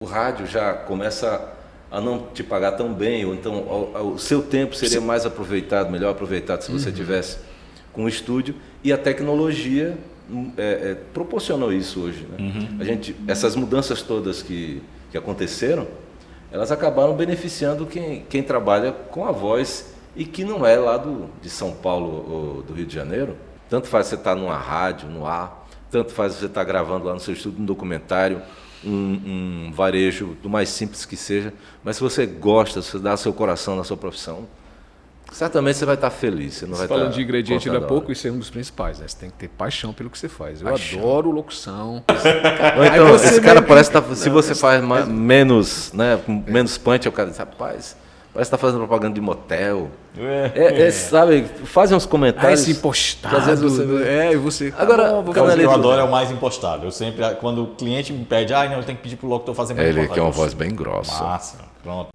o rádio já começa a não te pagar tão bem, ou então o seu tempo seria mais aproveitado, melhor aproveitado se você tivesse com o estúdio, e a tecnologia proporcionou isso hoje, né? Essas mudanças todas que aconteceram, elas acabaram beneficiando quem trabalha com a voz e que não é lá de São Paulo ou do Rio de Janeiro. Tanto faz você estar numa rádio, no ar, tanto faz você estar gravando lá no seu estúdio um documentário, um varejo, do mais simples que seja, mas se você gosta, se você dá seu coração na sua profissão, certamente você vai estar feliz. Você não vai falando de ingrediente ainda há pouco, isso é um dos principais, né? Você tem que ter paixão pelo que você faz. Eu adoro locução. Então, esse cara parece que se você faz menos, né, menos punch, o cara diz, rapaz, parece que está fazendo propaganda de motel. Sabe, fazem uns comentários. Esse impostado. Que às vezes você... e você... Agora, o que eu adoro é o mais impostado. Eu sempre, quando o cliente me pede, não, eu tenho que pedir pro locutor fazer mais Ele quer uma voz bem grossa. Massa, pronto.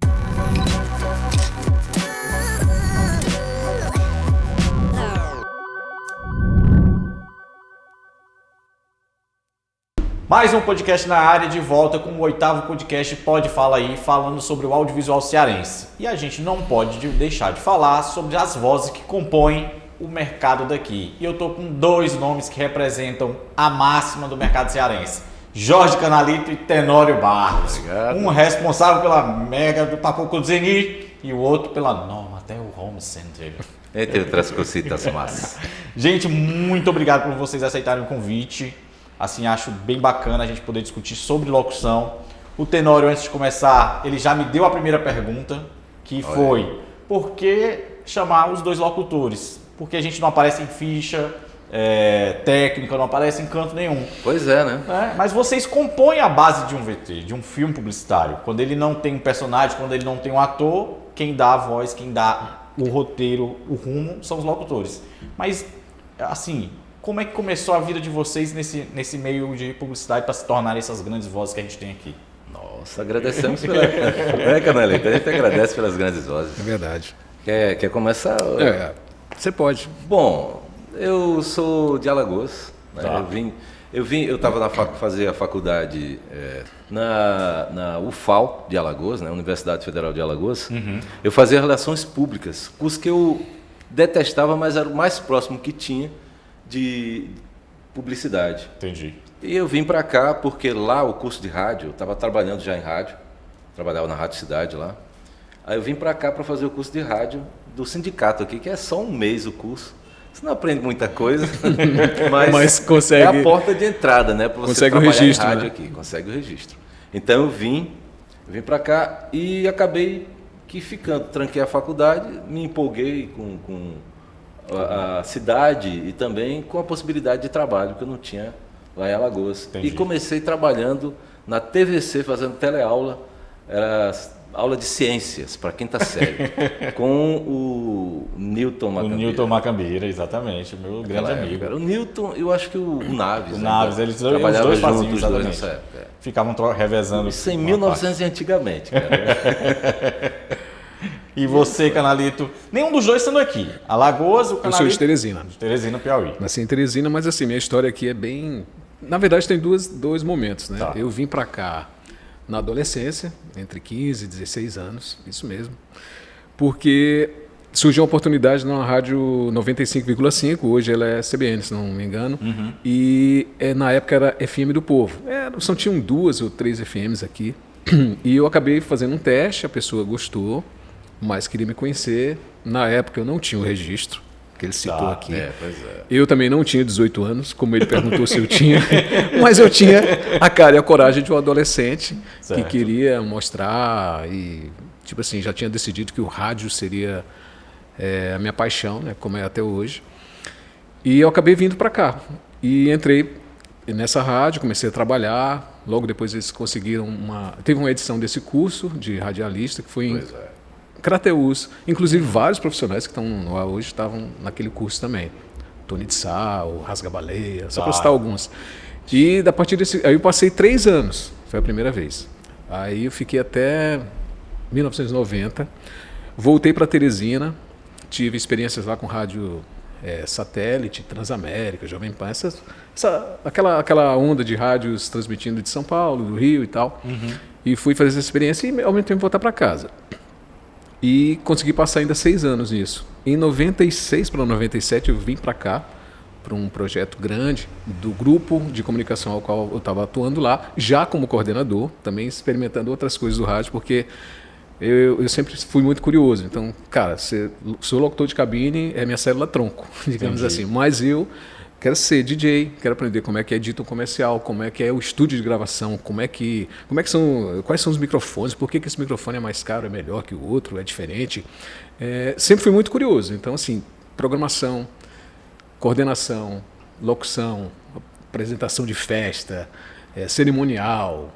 Mais um podcast na área, de volta com o 8º podcast Pode Fala Aí, falando sobre o audiovisual cearense. E a gente não pode deixar de falar sobre as vozes que compõem o mercado daqui. E eu tô com 2 nomes que representam a máxima do mercado cearense. Jorge Canalito e Tenório Barros. Obrigado. Um responsável pela Mega do Pacoco Zeni e o outro pela Normatel Home Center. Entre outras cositas massas. Gente, muito obrigado por vocês aceitarem o convite. Assim, acho bem bacana a gente poder discutir sobre locução. O Tenório, antes de começar, ele já me deu a primeira pergunta, que foi: por que chamar os 2 locutores? Porque a gente não aparece em ficha técnica, não aparece em canto nenhum. Pois é, né? Mas vocês compõem a base de um VT, de um filme publicitário. Quando ele não tem um personagem, quando ele não tem um ator, quem dá a voz, quem dá o roteiro, o rumo, são os locutores. Mas, assim... como é que começou a vida de vocês nesse meio de publicidade para se tornarem essas grandes vozes que a gente tem aqui? Nossa, agradecemos pela... Canaleta, a gente agradece pelas grandes vozes. É verdade. Quer começar? Você pode. Bom, eu sou de Alagoas. Né? Tá. Eu estava fazia a faculdade na UFAL de Alagoas, né? Universidade Federal de Alagoas. Eu fazia relações públicas, curso que eu detestava, mas era o mais próximo que tinha de publicidade. Entendi. E eu vim para cá porque lá o curso de rádio, eu estava trabalhando já em rádio, trabalhava na Rádio Cidade lá. Aí eu vim para cá para fazer o curso de rádio do sindicato aqui, que é só um mês o curso. Você não aprende muita coisa, mas consegue, é a porta de entrada, né, para você consegue trabalhar o registro, em rádio, né? aqui, consegue o registro. Então eu vim para cá e acabei ficando, tranquei a faculdade, me empolguei com a cidade e também com a possibilidade de trabalho que eu não tinha lá em Alagoas. Entendi. E comecei trabalhando na TVC, fazendo teleaula, era aula de ciências para quinta série, com o Newton Macambeira. O Newton Macambeira, exatamente, o meu grande amigo. O Newton, eu acho que o Naves. O Naves, eles trabalhavam os dois faziam juntos, exatamente. nessa época. Ficavam revezando. Isso em 1900 e antigamente, cara. E você, Canalito? Nenhum dos dois estando aqui. Alagoas, o Canalito... Eu sou de Teresina. De Teresina, Piauí. Nasci em Teresina, mas assim, minha história aqui é bem... Na verdade, tem dois momentos, né? Tá. Eu vim para cá na adolescência, entre 15 e 16 anos, isso mesmo, porque surgiu uma oportunidade na rádio 95,5, hoje ela é CBN, se não me engano, e na época era FM do Povo. Tinham 2 ou 3 FMs aqui, e eu acabei fazendo um teste, a pessoa gostou, mas queria me conhecer. Na época eu não tinha o registro que ele citou aqui. Pois é. Eu também não tinha 18 anos, como ele perguntou se eu tinha, mas eu tinha a cara e a coragem de um adolescente Certo. que queria mostrar e, tipo assim, já tinha decidido que o rádio seria a minha paixão, né, como é até hoje. E eu acabei vindo para cá e entrei nessa rádio, comecei a trabalhar. Logo depois eles conseguiram teve uma edição desse curso de radialista que foi em Crateús. Inclusive vários profissionais que estão lá hoje estavam naquele curso também. Tony de Sal, Rasga-Baleia, só para citar alguns. E a partir aí eu passei 3 anos, foi a primeira vez. Aí eu fiquei até 1990, voltei para Teresina, tive experiências lá com rádio Satélite, Transamérica, Jovem Pan, aquela onda de rádios transmitindo de São Paulo, do Rio e tal. E fui fazer essa experiência e ao mesmo tempo voltar para casa. E consegui passar ainda 6 anos nisso. Em 96 para 97 eu vim para cá, para um projeto grande do grupo de comunicação ao qual eu estava atuando lá, já como coordenador, também experimentando outras coisas do rádio, porque eu sempre fui muito curioso. Então, cara, sou locutor de cabine, é minha célula tronco, digamos assim. Mas eu quero ser DJ, quero aprender como é que é dito um comercial, como é que é o estúdio de gravação, quais são os microfones, por que esse microfone é mais caro, é melhor que o outro, é diferente. Sempre fui muito curioso. Então, assim, programação, coordenação, locução, apresentação de festa, cerimonial,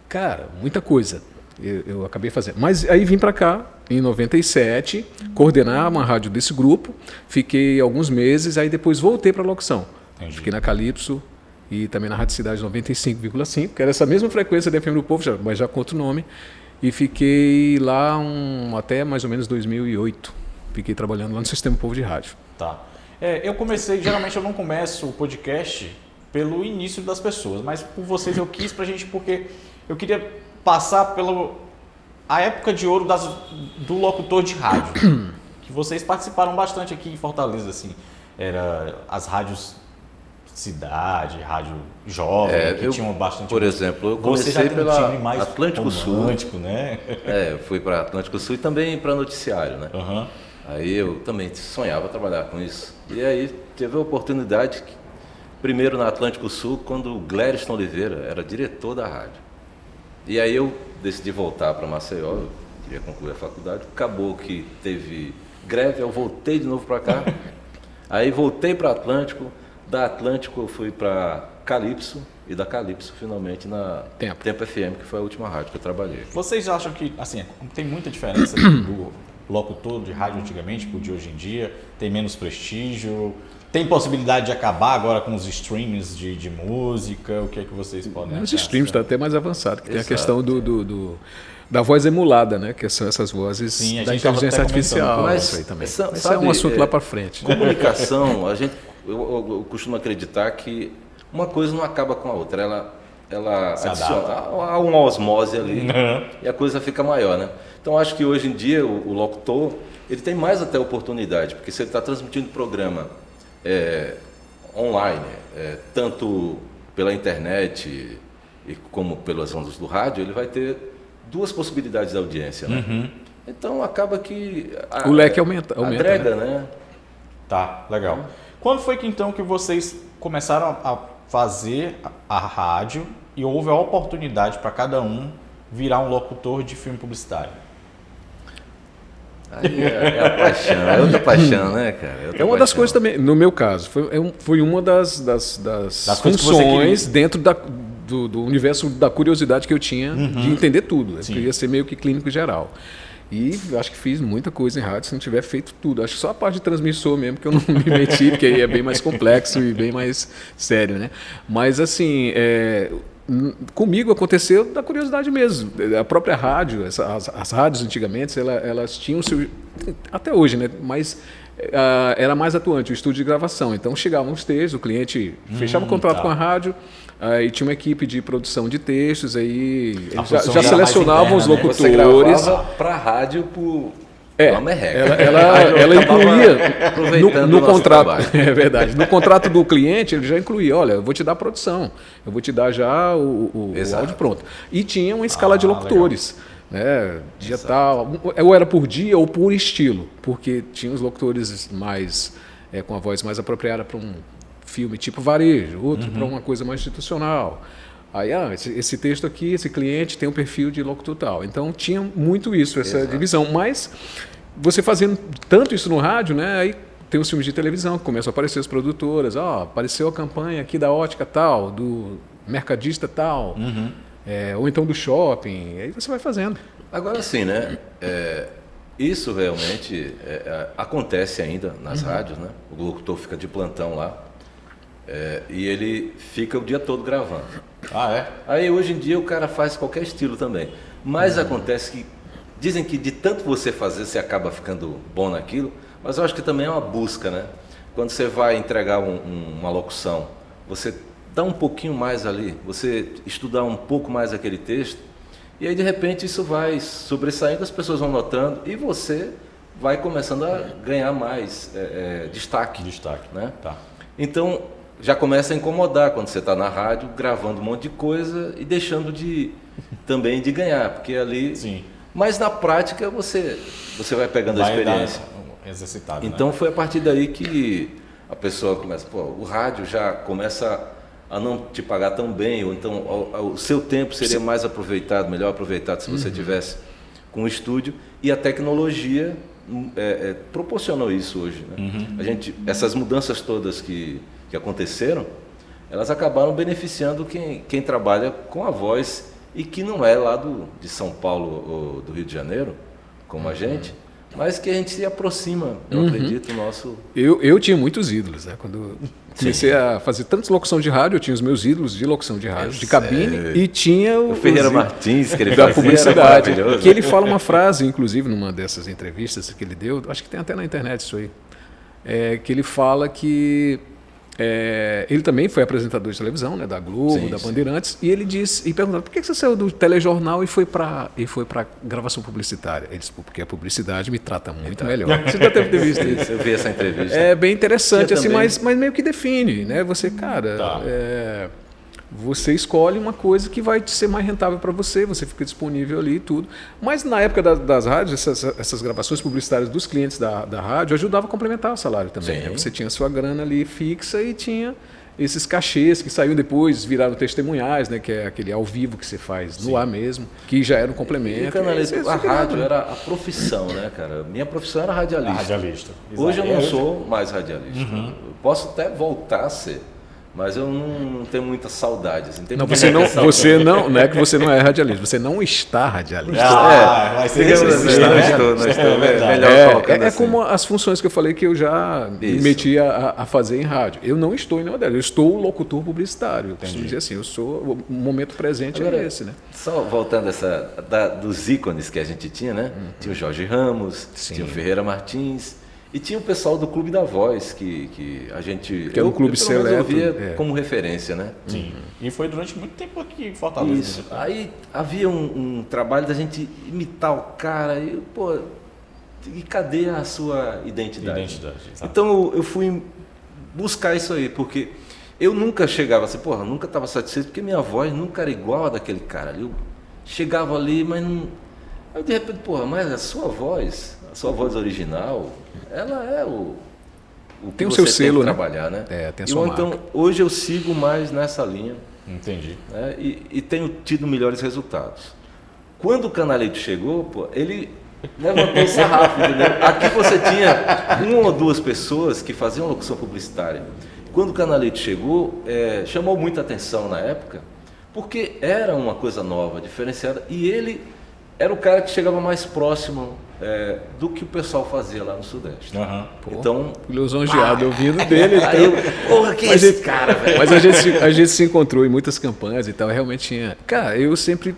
cara, muita coisa eu acabei fazendo. Mas aí vim para cá, em 97, coordenar uma rádio desse grupo, fiquei alguns meses, aí depois voltei para a locução. Entendi. Fiquei na Calypso e também na Rádio Cidade 95,5, que era essa mesma frequência da FM do Povo, mas já com outro nome, e fiquei lá até mais ou menos 2008. Fiquei trabalhando lá no Sistema Povo de Rádio. Tá. Eu comecei, geralmente eu não começo o podcast pelo início das pessoas, mas por vocês eu quis pra gente, porque eu queria passar a época de ouro do locutor de rádio, que vocês participaram bastante aqui em Fortaleza, assim, era as rádios cidade, rádio jovem, que tinham bastante... Por exemplo, eu comecei pela Atlântico Sul, né? Fui para Atlântico Sul e também para noticiário, né? Uhum. Aí eu também sonhava trabalhar com isso. E aí teve a oportunidade, primeiro na Atlântico Sul, quando o Glériston Oliveira era diretor da rádio. E aí eu decidi voltar para Maceió, eu queria concluir a faculdade, acabou que teve greve, eu voltei de novo para cá. Aí voltei para Atlântico, da Atlântico eu fui para Calypso, e da Calypso finalmente na Tempo FM, que foi a última rádio que eu trabalhei. Vocês acham que, assim, tem muita diferença do locutor de rádio antigamente pro de hoje em dia? Tem menos prestígio? Tem possibilidade de acabar agora com os streams de música? O que é que vocês podem achar? Os streams está até mais avançado, que tem a questão da voz emulada, né? Que são essas vozes da inteligência artificial. Mas aí também. Esse é um assunto lá para frente. Comunicação, eu costumo acreditar que uma coisa não acaba com a outra. Ela adiciona há uma osmose ali e a coisa fica maior, né? Então acho que hoje em dia o locutor ele tem mais até oportunidade, porque se ele está transmitindo programa online, tanto pela internet como pelas ondas do rádio, ele vai ter duas possibilidades de audiência, né? Uhum. Então acaba que o leque aumenta, agrega, né? Tá, legal. Quando foi que então que vocês começaram a fazer a rádio e houve a oportunidade para cada um virar um locutor de filme publicitário? Aí é a paixão, é outra paixão, né, cara? Uma das coisas também, no meu caso, foi uma das funções dentro do universo da curiosidade que eu tinha de entender tudo. Eu queria ser meio que clínico geral. E acho que fiz muita coisa em rádio se não tiver feito tudo. Acho que só a parte de transmissor mesmo que eu não me meti, porque aí é bem mais complexo e bem mais sério, né? Mas assim, comigo aconteceu da curiosidade mesmo. A própria rádio, as rádios antigamente, elas tinham seu... Até hoje, né? Mas era mais atuante o estúdio de gravação. Então chegavam os textos, o cliente fechava o contrato com a rádio, aí tinha uma equipe de produção de textos, aí já selecionavam os locutores. Você gravava para a rádio por uma merreca. Ela incluía no contrato. É verdade. No contrato do cliente, ele já incluía, olha, eu vou te dar a produção, eu vou te dar já o áudio pronto. E tinha uma escala de locutores. Né, dia tal, ou era por dia ou por estilo, porque tinha os locutores mais com a voz mais apropriada para um filme tipo varejo, outro para uma coisa mais institucional. Aí, esse texto aqui, esse cliente tem um perfil de locutor tal. Então tinha muito isso, essa divisão. Mas você fazendo tanto isso no rádio, né, aí tem os filmes de televisão que começam a aparecer as produtoras, apareceu a campanha aqui da ótica tal, do mercadista tal. Ou então do shopping, aí você vai fazendo. Agora sim, né? Isso realmente acontece ainda nas rádios, né? O locutor fica de plantão lá e ele fica o dia todo gravando. Aí hoje em dia o cara faz qualquer estilo também. Mas acontece que dizem que de tanto você fazer, você acaba ficando bom naquilo, mas eu acho que também é uma busca, né? Quando você vai entregar uma locução, você dá um pouquinho mais ali, você estudar um pouco mais aquele texto E aí, de repente, isso vai sobressaindo, as pessoas vão notando e você vai começando a ganhar mais destaque. Né? Tá. Então, já começa a incomodar quando você está na rádio, gravando um monte de coisa e deixando também de ganhar, porque ali... Sim. Mas na prática você vai pegando a experiência. Exercitado, então né? foi a partir daí que a pessoa começa, o rádio já começa a não te pagar tão bem, ou então o seu tempo seria mais aproveitado, melhor aproveitado se você tivesse com o estúdio, e a tecnologia proporcionou isso hoje. Né? Essas mudanças todas que aconteceram, elas acabaram beneficiando quem trabalha com a voz e que não é lá de São Paulo ou do Rio de Janeiro, como a gente, mas que a gente se aproxima, eu acredito, nosso... Eu tinha muitos ídolos, né? Quando comecei a fazer tanta locução de rádio, eu tinha os meus ídolos de locução de rádio, de cabine, e tinha o Ferreira Martins, que ele da fazia, publicidade, que ele fala uma frase, inclusive, numa dessas entrevistas que ele deu, acho que tem até na internet isso aí, que ele fala que ele também foi apresentador de televisão, né, da Globo, da Bandeirantes, e ele disse, e perguntaram, por que você saiu do telejornal e foi para gravação publicitária? Ele disse, porque a publicidade me trata muito melhor. Você já deve ter visto isso. Eu vi essa entrevista. É bem interessante, assim, mas meio que define, né? Você, cara, você escolhe uma coisa que vai ser mais rentável para você, você fica disponível ali e tudo. Mas na época das rádios, essas gravações publicitárias dos clientes da rádio ajudava a complementar o salário também. Né? Você tinha a sua grana ali fixa e tinha esses cachês que saíam depois, viraram testemunhais, né? Que é aquele ao vivo que você faz no ar mesmo, que já era um complemento. A rádio era a profissão, né, cara? Minha profissão era radialista. Hoje eu não sou mais radialista. Eu posso até voltar a ser. Mas eu não tenho muita saudade. Assim. Não, não é que você não é radialista, você não está radialista. Vai ser não estou melhor colocando assim. Como as funções que eu falei que eu já me meti a fazer em rádio. Eu não estou em nenhuma delas, eu estou locutor publicitário. Eu costumo dizer assim, o momento presente é esse, né? Só voltando dos ícones que a gente tinha, né? Tinha o Jorge Ramos, tinha o Ferreira Martins. E tinha o pessoal do Clube da Voz, que a gente... Que era um clube seleto. Eu via como referência, né? Sim. E foi durante muito tempo aqui em Fortaleza. Isso. Aí havia um trabalho da gente imitar o cara e, e cadê a sua identidade? Então eu fui buscar isso aí, porque eu nunca chegava assim, nunca estava satisfeito, porque minha voz nunca era igual a daquele cara ali. Eu chegava ali, mas não... Aí de repente, mas a sua voz original... Ela é o tem o seu selo, tem que trabalhar, né? Tem a sua marca. Então, hoje eu sigo mais nessa linha. Entendi. Né? E tenho tido melhores resultados. Quando o Canalito chegou, ele levantou o sarrafo, entendeu? Aqui você tinha uma ou duas pessoas que faziam locução publicitária. Quando o Canalito chegou, chamou muita atenção na época, porque era uma coisa nova, diferenciada, e ele era o cara que chegava mais próximo do que o pessoal fazia lá no Sudeste. Então, lisonjeado ouvindo dele. Então, que é esse cara, velho? Mas a gente se encontrou em muitas campanhas e tal, realmente tinha... Cara, eu sempre...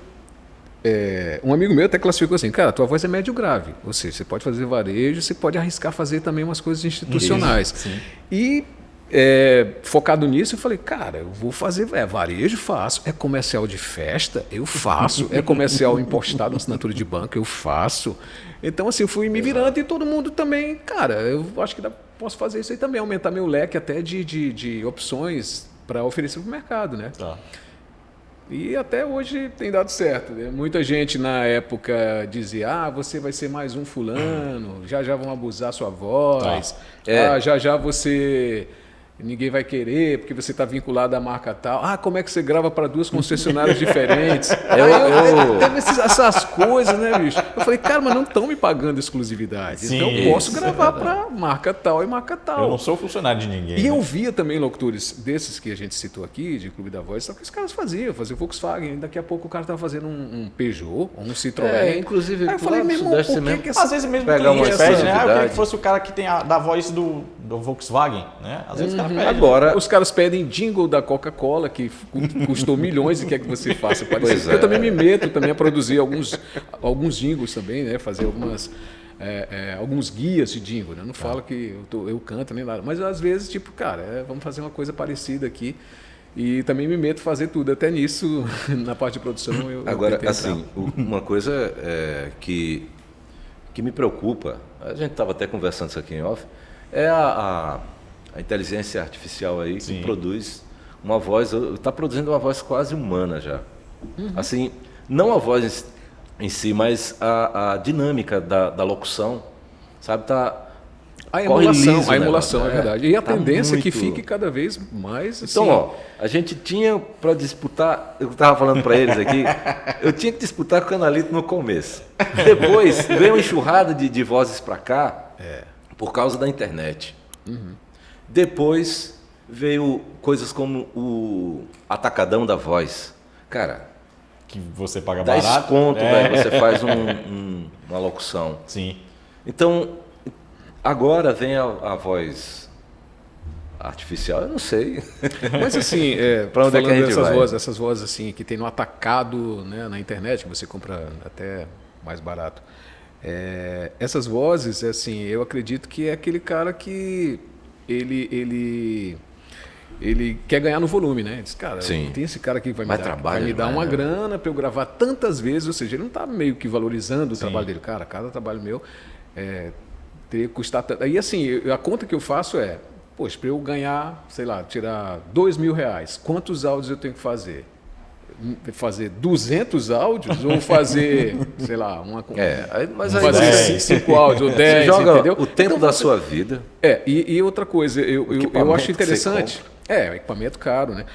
um amigo meu até classificou assim, cara, tua voz é médio grave, ou seja, você pode fazer varejo, você pode arriscar fazer também umas coisas institucionais. Isso, e focado nisso, eu falei, cara, eu vou fazer varejo, faço, é comercial de festa, eu faço, é comercial impostado na assinatura de banco, eu faço. Então, assim, eu fui me virando e todo mundo também, cara, eu acho que posso fazer isso aí também, aumentar meu leque até de opções para oferecer para o mercado, né? E até hoje tem dado certo, né? Muita gente na época dizia, você vai ser mais um fulano, já vão abusar sua voz, já você... Ninguém vai querer, porque você está vinculado à marca tal. Como é que você grava para duas concessionárias diferentes? Teve essas coisas, né, bicho? Eu falei, cara, mas não estão me pagando exclusividade. Sim, então eu posso gravar para marca tal e marca tal. Eu não sou funcionário de ninguém. E eu via também locutores desses que a gente citou aqui, de Clube da Voz, só que os caras faziam Volkswagen. Daqui a pouco o cara estava fazendo um Peugeot, um Citroën. Inclusive, aí eu falei, meu irmão, por que às vezes mesmo pegar uma pede, né? Eu queria que fosse o cara que tem da voz do Volkswagen, né? Às vezes o cara pede. Agora, os caras pedem jingle da Coca-Cola, que custou milhões e quer que você faça. Eu também me meto a produzir alguns jingles também, né? Fazer alguns guias de jingle. Né? Não falo que eu canto nem nada, mas às vezes, vamos fazer uma coisa parecida aqui. E também me meto a fazer tudo, até nisso, na parte de produção. Agora, assim, uma coisa que me preocupa, a gente estava até conversando isso aqui em off, é a inteligência artificial aí que produz uma voz, está produzindo uma voz quase humana já. Assim, não a voz em si, mas a dinâmica da locução, sabe, a emulação, liso, é verdade. E a tendência é que muito... fique cada vez mais assim. Então, ó, a gente tinha para disputar, eu estava falando para eles aqui, eu tinha que disputar com o Canalito no começo. Depois veio uma enxurrada de vozes para cá, por causa da internet. Depois veio coisas como o atacadão da voz. Cara, que você paga 10 barato. conto, velho, você faz uma locução. Sim. Então, agora vem a voz artificial, eu não sei. Mas assim, Pra onde é que a gente vai? essas vozes assim, que tem no atacado, né, na internet, que você compra até mais barato. Essas vozes, assim, eu acredito que é aquele cara que ele quer ganhar no volume, né? Ele diz, cara, tem esse cara aqui que vai me dar uma grana para eu gravar tantas vezes, ou seja, ele não está meio que valorizando o trabalho dele. Cara, cada trabalho meu teria que custar tanto. Aí, assim, a conta que eu faço poxa, para eu ganhar, sei lá, tirar R$2.000, quantos áudios eu tenho que fazer? Fazer 200 áudios ou fazer, sei lá, mas aí fazer 5 áudios ou 10, você joga entendeu? o tempo da sua vida. E outra coisa, eu acho interessante. Equipamento caro, né?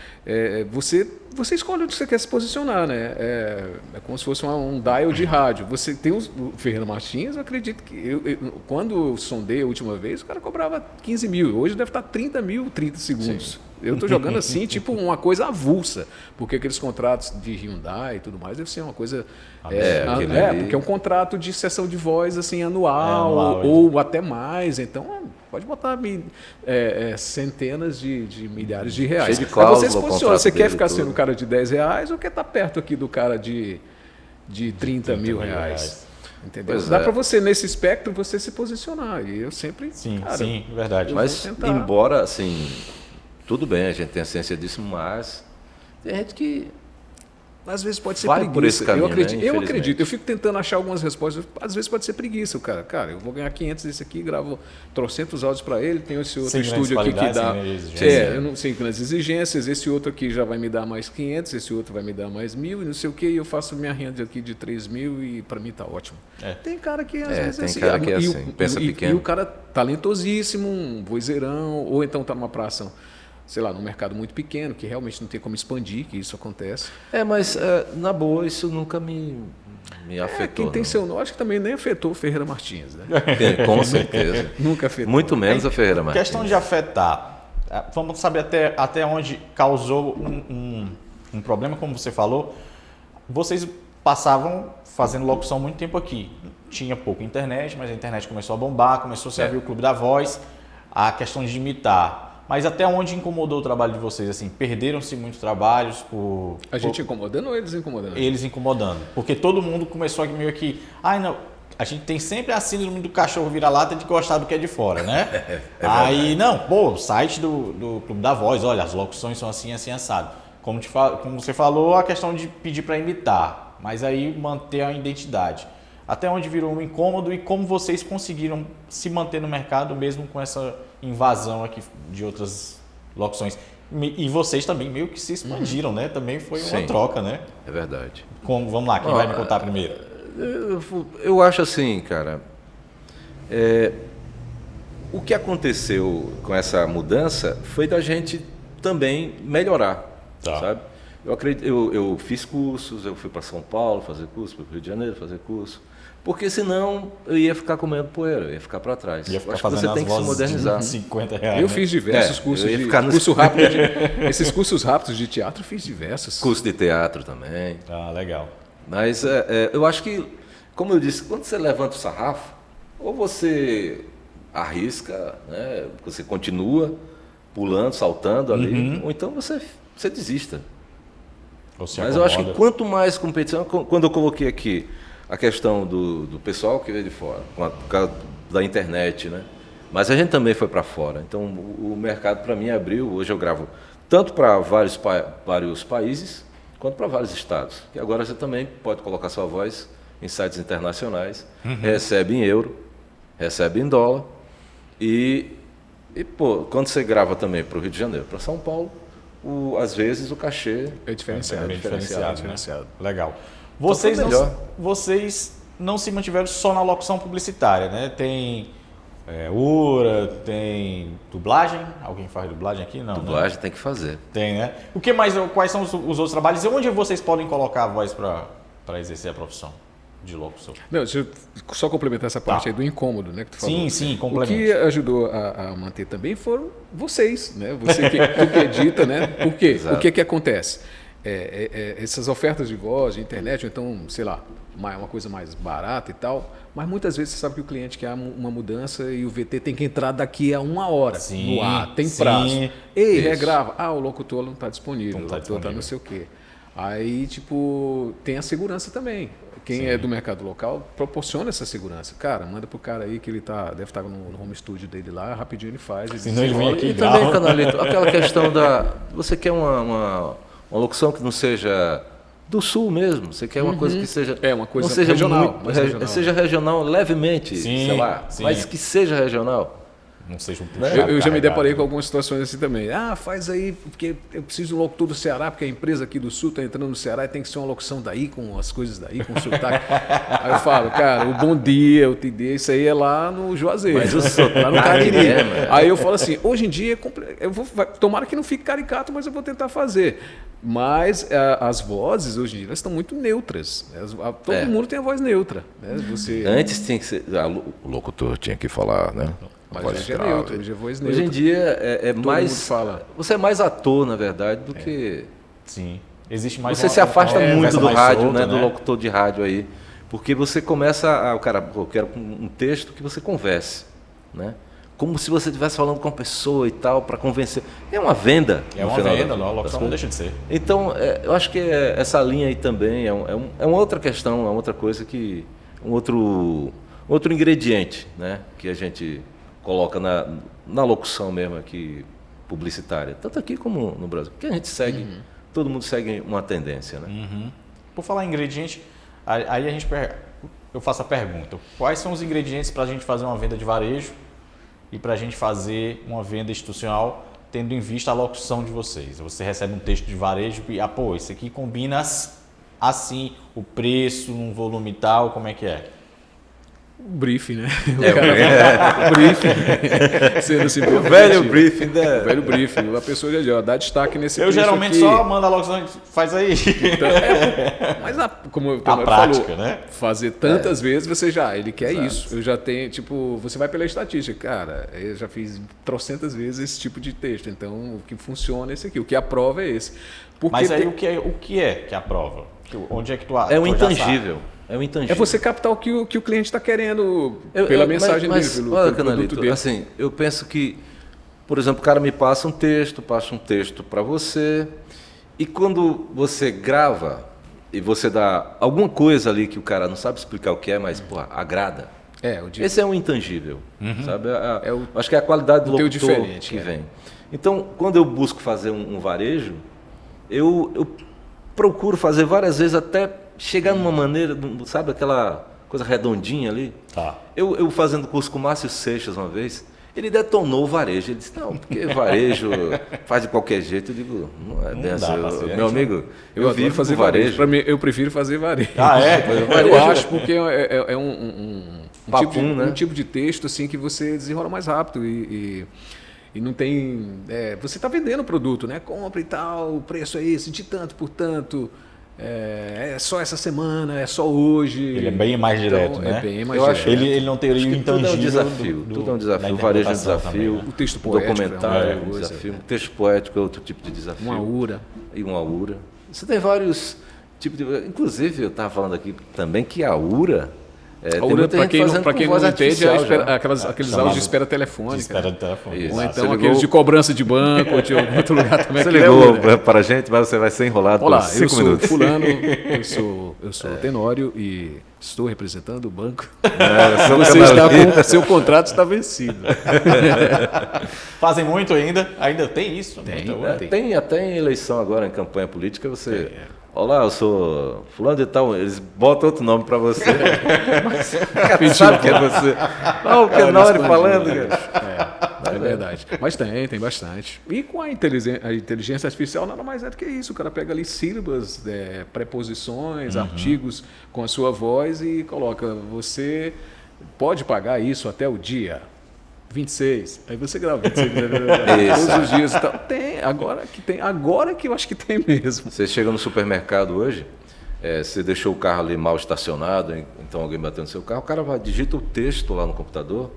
Você escolhe onde você quer se posicionar, né? É como se fosse um dial de rádio. Você tem o Ferreira Martins, eu acredito que quando eu sondei a última vez, o cara cobrava 15 mil. Hoje deve estar 30 mil, 30 segundos. Sim. Eu estou jogando assim, tipo uma coisa avulsa, porque aqueles contratos de Hyundai e tudo mais deve ser uma coisa... porque é um contrato de sessão de voz assim, anual ou até mais, então pode botar centenas de milhares de reais. De cláusula, você se posiciona, você quer ficar sendo um cara de R$10 ou quer estar perto aqui do cara de 30 mil reais? Entendeu? Dá para você, nesse espectro, você se posicionar. E eu sempre... Sim, verdade. Mas, embora, assim... Tudo bem, a gente tem a ciência disso, mas tem gente que às vezes pode ser vai preguiça. Por esse caminho, eu acredito. Eu fico tentando achar algumas respostas. Às vezes pode ser preguiça, cara. Cara, eu vou ganhar 500 desse aqui, gravo trocentos áudios para ele, tem esse outro estúdio aqui que dá... eu não sei nas exigências, esse outro aqui já vai me dar mais 500, esse outro vai me dar mais 1.000 e não sei o que, e eu faço minha renda aqui de 3.000 e para mim tá ótimo. Tem cara que às vezes tem cara que é assim, pensa pequeno. E o cara talentosíssimo, um vozeirão, ou então tá numa praça... sei lá, num mercado muito pequeno, que realmente não tem como expandir, que isso acontece. Mas na boa, isso nunca me afetou. Quem tem seu nome, acho que também nem afetou o Ferreira Martins, né? Com certeza. Nunca afetou. Muito menos a Ferreira Martins. Questão de afetar, vamos saber até onde causou um problema, como você falou. Vocês passavam fazendo locução muito tempo aqui. Tinha pouca internet, mas a internet começou a bombar, começou a se abrir o Clube da Voz, a questão de imitar. Mas até onde incomodou o trabalho de vocês? Assim, perderam-se muitos trabalhos por... A gente incomodando ou eles incomodando? Eles incomodando. Porque todo mundo começou a meio que... não, a gente tem sempre a síndrome do cachorro vira-lata de gostar do que é de fora, né? Aí, o site do Clube da Voz, olha, as locuções são assim, assim, assado. Como você falou, a questão de pedir para imitar, mas aí manter a identidade. Até onde virou um incômodo e como vocês conseguiram se manter no mercado mesmo com essa invasão aqui de outras locuções. E vocês também meio que se expandiram, né? Também foi uma troca, né? É verdade. Vamos lá, quem vai me contar primeiro? Eu acho assim, cara, o que aconteceu com essa mudança foi da gente também melhorar, sabe? Eu fiz cursos, eu fui para São Paulo fazer curso, para o Rio de Janeiro fazer curso, porque senão eu ia ficar comendo poeira, eu ia ficar para trás. Ia ficar acho que você tem que se modernizar. R$50, eu fiz diversos cursos de curso rápido. Esses cursos rápidos de teatro, fiz diversos. Curso de teatro também. Legal. Mas eu acho que, como eu disse, quando você levanta o sarrafo, ou você arrisca, né, você continua pulando, saltando ali, ou então você desista. Mas eu acho que quanto mais competição, quando eu coloquei aqui a questão do pessoal que veio de fora, por causa da internet, né? Mas a gente também foi para fora. Então o mercado para mim abriu. Hoje eu gravo tanto para vários países, quanto para vários estados. E agora você também pode colocar sua voz em sites internacionais, recebe em euro, recebe em dólar, e quando você grava também para o Rio de Janeiro, para São Paulo, às vezes o cachê É diferenciado. diferenciado. Legal. Vocês não se mantiveram só na locução publicitária, né? Tem URA, tem dublagem? Alguém faz dublagem aqui? Não. Dublagem né? tem que fazer. Tem, né? O que mais? Quais são os outros trabalhos e onde vocês podem colocar a voz para exercer a profissão de locução? Não, deixa eu só complementar essa parte aí do incômodo, né, que tu falou. Sim, complemento. O que ajudou a manter também foram vocês, né? Você que edita, né? Por quê? Exato. O que acontece? Essas ofertas de voz, de internet, ou então, sei lá, uma coisa mais barata e tal, mas muitas vezes você sabe que o cliente quer uma mudança e o VT tem que entrar daqui a 1 hora no ar, tem prazo. Ei, regrava. O locutor não está disponível, o locutor está não sei o quê. Aí, tipo, tem a segurança também. Quem é do mercado local proporciona essa segurança. Cara, manda pro cara aí que ele deve estar no home studio dele lá, rapidinho ele faz. Senão ele vem aqui e também, Canalito, aquela questão você quer uma locução que não seja do sul mesmo, você quer uma coisa que seja... uma coisa não seja regional. regional. Seja regional levemente, sei lá, mas que seja regional. Não seja um Eu já me deparei com algumas situações assim também. Faz aí, porque eu preciso de um locutor do Ceará, porque a empresa aqui do Sul está entrando no Ceará e tem que ser uma locução daí, com as coisas daí, com o sotaque. Aí eu falo, cara, o bom dia, o TD, isso aí é lá no Juazeiro. Mas o sotaque lá no Cariri. Aí eu falo assim, hoje em dia, tomara que não fique caricato, mas eu vou tentar fazer. Mas as vozes, hoje em dia, elas estão muito neutras. Todo mundo tem a voz neutra. Né? Antes tinha que ser... o locutor tinha que falar, né? Mas hoje é neutro, hoje é voz neutra. Hoje em dia é mais... Fala. Você é mais ator, na verdade, do que... Sim. Existe mais você se afasta muito do rádio, solta, né? Do locutor de rádio aí. Porque você começa o cara, eu quero um texto que você converse, né? Como se você estivesse falando com uma pessoa e tal, para convencer. É uma venda. É uma venda, a locução não deixa de ser. Então, eu acho que essa linha aí também é uma outra questão, é outra coisa que... um outro ingrediente, né? Que a gente coloca na locução mesmo aqui, publicitária. Tanto aqui como no Brasil. Porque a gente segue, todo mundo segue uma tendência, né? Por falar em ingrediente, aí eu faço a pergunta. Quais são os ingredientes para a gente fazer uma venda de varejo e para a gente fazer uma venda institucional, tendo em vista a locução de vocês? Você recebe um texto de varejo e, isso aqui combina assim, o preço, um volume tal, como é que é? Briefing, né? Briefing. Sendo assim, o velho briefing, né? O velho briefing. A pessoa já dá destaque nesse Eu geralmente aqui. só mando a locução e faz aí. Então, mas como a prática, falou, né? Fazer tantas vezes, você ele quer isso. Eu já tenho, você vai pela estatística. Cara, eu já fiz trocentas vezes esse tipo de texto. Então, o que funciona é esse aqui. O que aprova é esse. Mas aí o que é que aprova? Onde é que tu É o intangível. É o intangível. É você captar o que o cliente está querendo pela mensagem dele, pelo produto dele. Assim, eu penso que, por exemplo, o cara me passa um texto para você, e quando você grava e você dá alguma coisa ali que o cara não sabe explicar o que é, mas agrada. Esse é um intangível, sabe? Acho que é a qualidade do locutor diferente que vem. Então, quando eu busco fazer um varejo, eu procuro fazer várias vezes até chegar numa maneira, sabe, aquela coisa redondinha ali. Tá. Eu fazendo curso com o Márcio Seixas uma vez, ele detonou o varejo. Ele disse, não, porque varejo faz de qualquer jeito. Eu digo, não é bem assim. Meu amigo, eu vivo fazer varejo. Para mim, eu prefiro fazer varejo. Eu acho, porque é um tipo de texto assim, que você desenrola mais rápido e não tem... você está vendendo o produto, né? Compra e tal, o preço é esse, de tanto por tanto... É só essa semana, é só hoje. Ele é bem mais direto, né? É bem mais direto. Acho ele não teria o intangível. Tudo é um desafio. O varejo é um desafio. O texto poético documentário é um desafio. O texto poético é outro tipo de desafio. Uma URA. E uma URA. Você tem vários tipos de... Inclusive, eu estava falando aqui também que a URA... a URA, para quem não entende, aqueles áudios de espera telefônica. Ou então aqueles de cobrança de banco, ou de algum outro lugar também. Você ligou para a gente, mas você vai ser enrolado por 5 minutos. Fulano, eu sou o Tenório e estou representando o banco. Você está com, seu contrato está vencido. Fazem muito ainda? Ainda tem isso? Tem até em eleição agora, em campanha política, você... Olá, eu sou fulano de tal, eles botam outro nome para você. Mas cara, sabe que é você. Não, o Tenório falando. É verdade. Mas tem bastante. E com a inteligência artificial, nada mais é do que isso. O cara pega ali sílabas, preposições, artigos com a sua voz e coloca, você pode pagar isso até o dia 26. Aí você grava 26 todos os dias. Então, agora que eu acho que tem mesmo. Você chega no supermercado hoje, você deixou o carro ali mal estacionado, então alguém bateu no seu carro, o cara digita o texto lá no computador,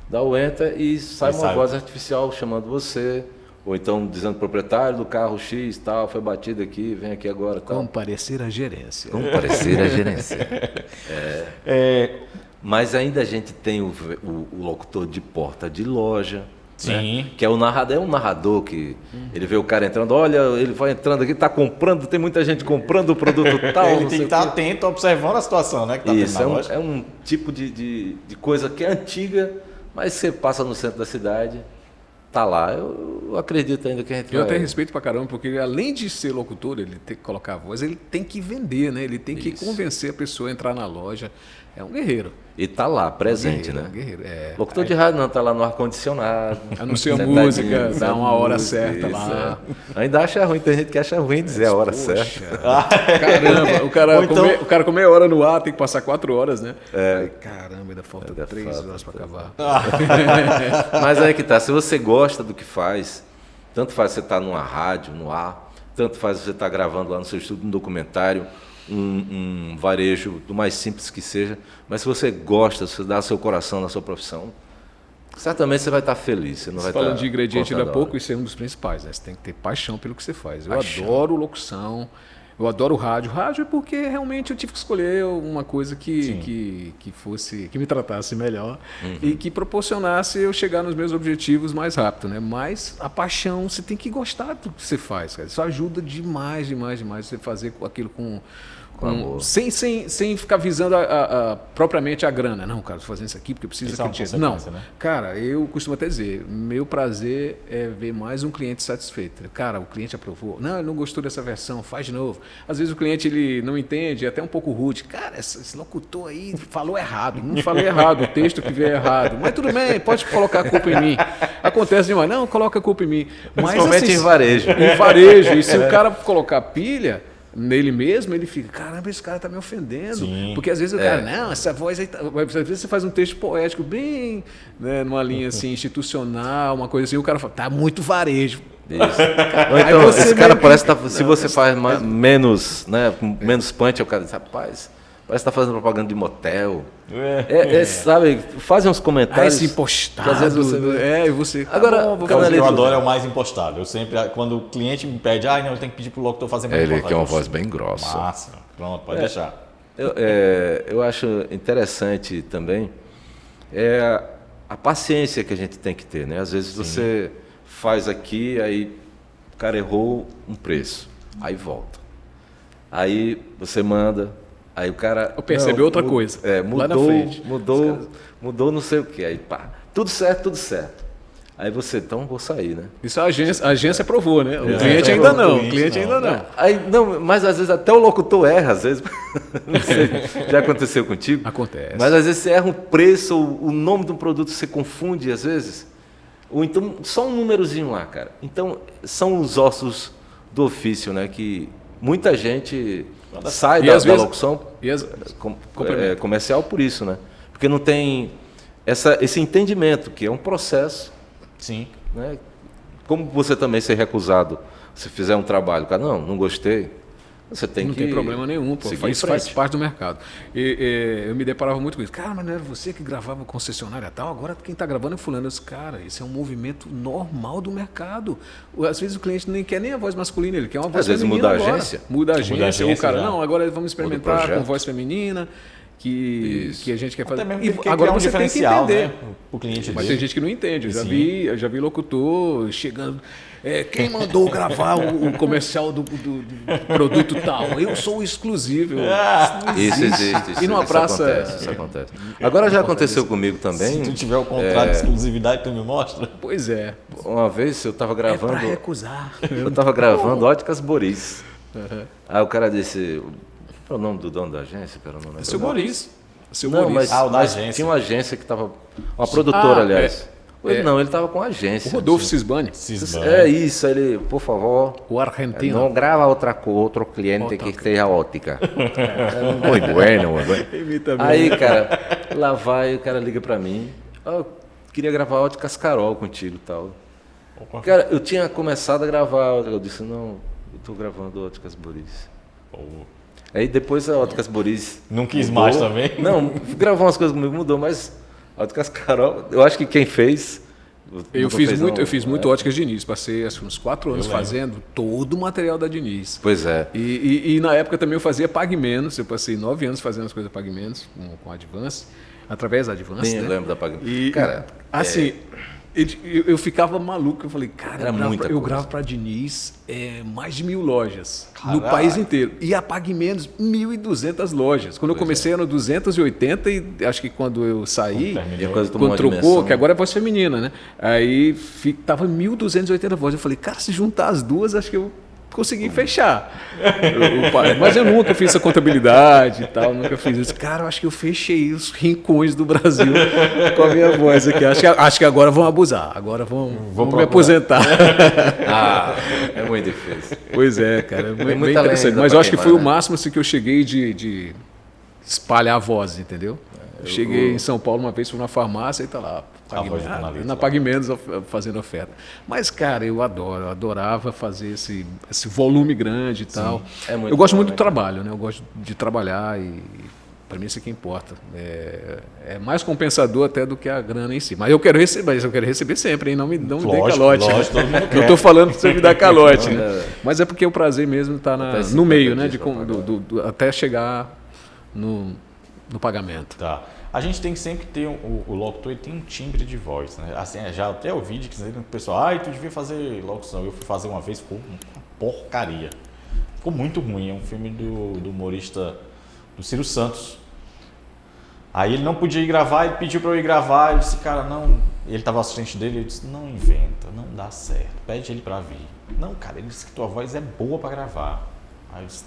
dá o enter e sai uma voz artificial chamando você, ou então dizendo proprietário do carro X, tal, foi batido aqui, vem aqui agora. Tal. Comparecer à gerência. Comparecer à gerência. Mas ainda a gente tem o locutor de porta de loja, né? Que é o narrador, um narrador que ele vê o cara entrando, olha, ele vai entrando aqui, está comprando, tem muita gente comprando o produto tal. Ele tem que estar atento, observando a situação, né? Que tá isso, é um tipo de coisa que é antiga, mas você passa no centro da cidade, tá lá. Eu acredito ainda que a gente Eu tenho respeito pra caramba, porque além de ser locutor, ele tem que colocar a voz, ele tem que vender, né? Ele tem que convencer a pessoa a entrar na loja. É um guerreiro. E tá lá, presente, né? Um guerreiro, locutor de rádio não, tá lá no ar-condicionado. Anuncia a música, dá uma hora certa lá. Ainda acha ruim, tem gente que acha ruim dizer a hora certa. Caramba, o cara com meia hora no ar, tem que passar 4 horas, né? Caramba, ainda falta 3 horas para acabar. Mas aí que tá, se você gosta do que faz, tanto faz você estar numa rádio, no ar, tanto faz você estar gravando lá no seu estúdio um documentário, um varejo do mais simples que seja, mas se você gosta, se você dá seu coração na sua profissão, certamente você vai estar feliz. Você não vai falando de ingrediente ainda há pouco, isso é um dos principais, né? Você tem que ter paixão pelo que você faz. Eu adoro locução, eu adoro rádio. Rádio é porque realmente eu tive que escolher uma coisa que me tratasse melhor e que proporcionasse eu chegar nos meus objetivos mais rápido, né? Mas a paixão, você tem que gostar do que você faz, cara. Isso ajuda demais você fazer aquilo com sem ficar visando propriamente a grana. Não, cara, estou fazendo isso aqui porque eu preciso daquele dinheiro. Não, né? Cara, eu costumo até dizer, meu prazer é ver mais um cliente satisfeito. Cara, o cliente aprovou. Não, ele não gostou dessa versão, faz de novo. Às vezes o cliente ele não entende, é até um pouco rude. Cara, esse locutor aí falou errado. Não falei errado, o texto que veio é errado. Mas tudo bem, pode colocar a culpa em mim. Acontece demais. Não, coloca a culpa em mim. Mas, principalmente assim, em varejo. Em varejo. E se o cara colocar pilha nele mesmo, ele fica, caramba, esse cara está me ofendendo. Sim. Porque às vezes o cara, não, essa voz aí, às vezes você faz um texto poético bem, né, numa linha assim, institucional, uma coisa assim, o cara fala, tá muito varejo. Isso. Ou então, esse cara parece que se você faz menos, né, menos punch, o cara diz, rapaz, parece que está fazendo propaganda de motel. Sabe, fazem uns comentários. Esse impostado. Que às vezes você... Agora, o que eu adoro é o mais impostado. Eu sempre, quando o cliente me pede, não, eu tenho que pedir pro locutor fazer mais Ele quer uma voz bem grossa. Massa. Pronto, pode deixar. Eu acho interessante também a paciência que a gente tem que ter, né? Às vezes você faz aqui, aí o cara errou um preço, aí volta. Aí você manda... Aí o cara percebeu outra coisa. Mudou, lá na frente. Mudou não sei o que. Aí pá, tudo certo. Aí você, então vou sair, né? Isso a agência aprovou, né? O cliente ainda não. O cliente ainda não. Aí, não, mas às vezes até o locutor erra, às vezes. Não sei, já aconteceu contigo? Acontece. Mas às vezes você erra um preço, ou o nome de um produto você confunde às vezes. Ou então só um númerozinho lá, cara. Então são os ossos do ofício, né? Que muita gente sai da locução comercial por isso, né? Porque não tem esse entendimento, que é um processo. Sim. Né? Como você também ser recusado, se fizer um trabalho, cara, não gostei, você tem não que... Não tem problema nenhum, pô. Isso faz parte do mercado. Eu me deparava muito com isso. Cara, mas não era você que gravava concessionária tal, agora quem está gravando é fulano. Eu disse, cara, isso é um movimento normal do mercado. Às vezes o cliente nem quer nem a voz masculina, ele quer uma voz feminina. Às vezes muda a agência. Muda a agência. Ou o cara, não, agora vamos experimentar com voz feminina. que a gente quer fazer. Até mesmo E porque agora criar um você tem que diferencial, entender. né? O cliente Mas dele. tem gente que não entende. Eu Sim. já vi locutor chegando. Quem mandou gravar o comercial do produto tal? Eu sou o exclusivo. Isso existe. E numa praça. Isso acontece. Agora já aconteceu comigo também. Se tu tiver o contrato de exclusividade, tu me mostra. Pois é. Uma vez eu estava É pra gravando. recusar. Eu estava gravando Óticas Boris. Aí o cara disse. Qual é o nome do dono da agência? Cara, eu não lembro. Seu Boris. Seu Não, Boris. mas, o da mas agência. tinha uma agência que estava. Uma produtora, Ah, aliás. Não, ele estava com a agência. O Rodolfo Cisbani. É isso, ele, por favor. O argentino. Não grava outro cliente que esteja ótica. Muito bueno, muito bueno. Imita bem. Aí, cara, lá vai, o cara liga pra mim. Eu queria gravar Óticas Carol contigo e tal. Cara, eu tinha começado a gravar, eu disse, não, eu tô gravando Óticas Boris. Aí depois a Óticas Boris Não quis mais também? Não, gravou umas coisas comigo, mudou, mas a Óticas Carol, eu acho que quem fez... Eu não fiz fez, muito, não. eu fiz muito Óticas Diniz. Passei acho, uns 4 anos fazendo todo o material da Diniz. Pois é. E na época também eu fazia Pague Menos. Eu passei 9 anos fazendo as coisas Pague Menos com a Advance, através da Advance. Nem né? lembro da Pague. E, Cara, assim, eu ficava maluco. Eu falei, cara, Era muita eu coisa. gravo para Diniz mais de 1000 lojas no Caraca. país inteiro. E a Pague Menos, 1.200 1.200 Quando eu comecei eram 280 e acho que quando eu saí, E a coisa tomou quando uma trocou, dimensão. que agora é voz feminina, né? Aí tava 1.280 vozes. Eu falei, cara, se juntar as duas, acho que eu consegui fechar. Mas eu nunca fiz essa contabilidade e tal, nunca fiz isso. Cara, eu acho que eu fechei os rincões do Brasil com a minha voz aqui. Acho que agora vão abusar. Agora vão me aposentar. Ah, é muito difícil. Pois é, cara. É bem muita interessante. lenda Mas pra eu acho que queimar, foi o né? máximo assim, que eu cheguei de espalhar a voz, entendeu? Eu cheguei em São Paulo uma vez, fui numa farmácia e tá lá. A voz do jornalista Na lá. Pague Menos fazendo oferta. Mas, cara, eu adorava fazer esse volume grande e tal. é muito Eu gosto bom, muito né, do trabalho, né? Eu gosto de trabalhar e para mim isso é que importa. É mais compensador até do que a grana em si. Mas eu quero receber sempre, hein? Não me dê calote. Lógico, todo mundo Não quer. estou falando para você me dar calote, né? Mas é porque o prazer mesmo está Até no meio, 50 né? dias pra pagar. Até chegar no pagamento. Tá. A gente tem que sempre ter o locutor, ele tem um timbre de voz, né? Assim, já até ouvi dizendo que o pessoal, tu devia fazer locução. Eu fui fazer uma vez, ficou uma porcaria. Ficou muito ruim. É um filme do humorista do Ciro Santos. Aí ele não podia ir gravar, ele pediu para eu ir gravar, eu disse, cara, não. Ele estava assistente dele, eu disse, não inventa, não dá certo, pede ele para vir. Não, cara, ele disse que tua voz é boa para gravar. Aí eu disse,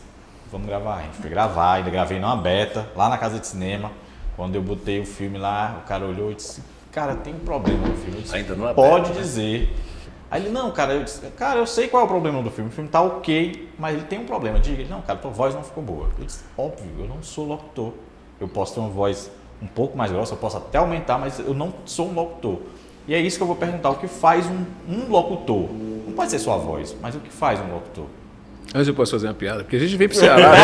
vamos gravar. A gente foi gravar, ainda gravei numa beta, lá na casa de cinema. Quando eu botei o filme lá, o cara olhou e disse, cara, tem um problema no filme. Eu disse, Ainda não é pode beta, né? dizer. Aí ele, não, cara, eu disse, cara, eu sei qual é o problema do filme. O filme tá ok, mas ele tem um problema. Diga, ele, não, cara, tua voz não ficou boa. Eu disse, óbvio, eu não sou locutor. Eu posso ter uma voz um pouco mais grossa, eu posso até aumentar, mas eu não sou um locutor. E é isso que eu vou perguntar, o que faz um locutor? Não pode ser só a voz, mas o que faz um locutor? Antes eu posso fazer uma piada, porque a gente vem pro Ceará, né?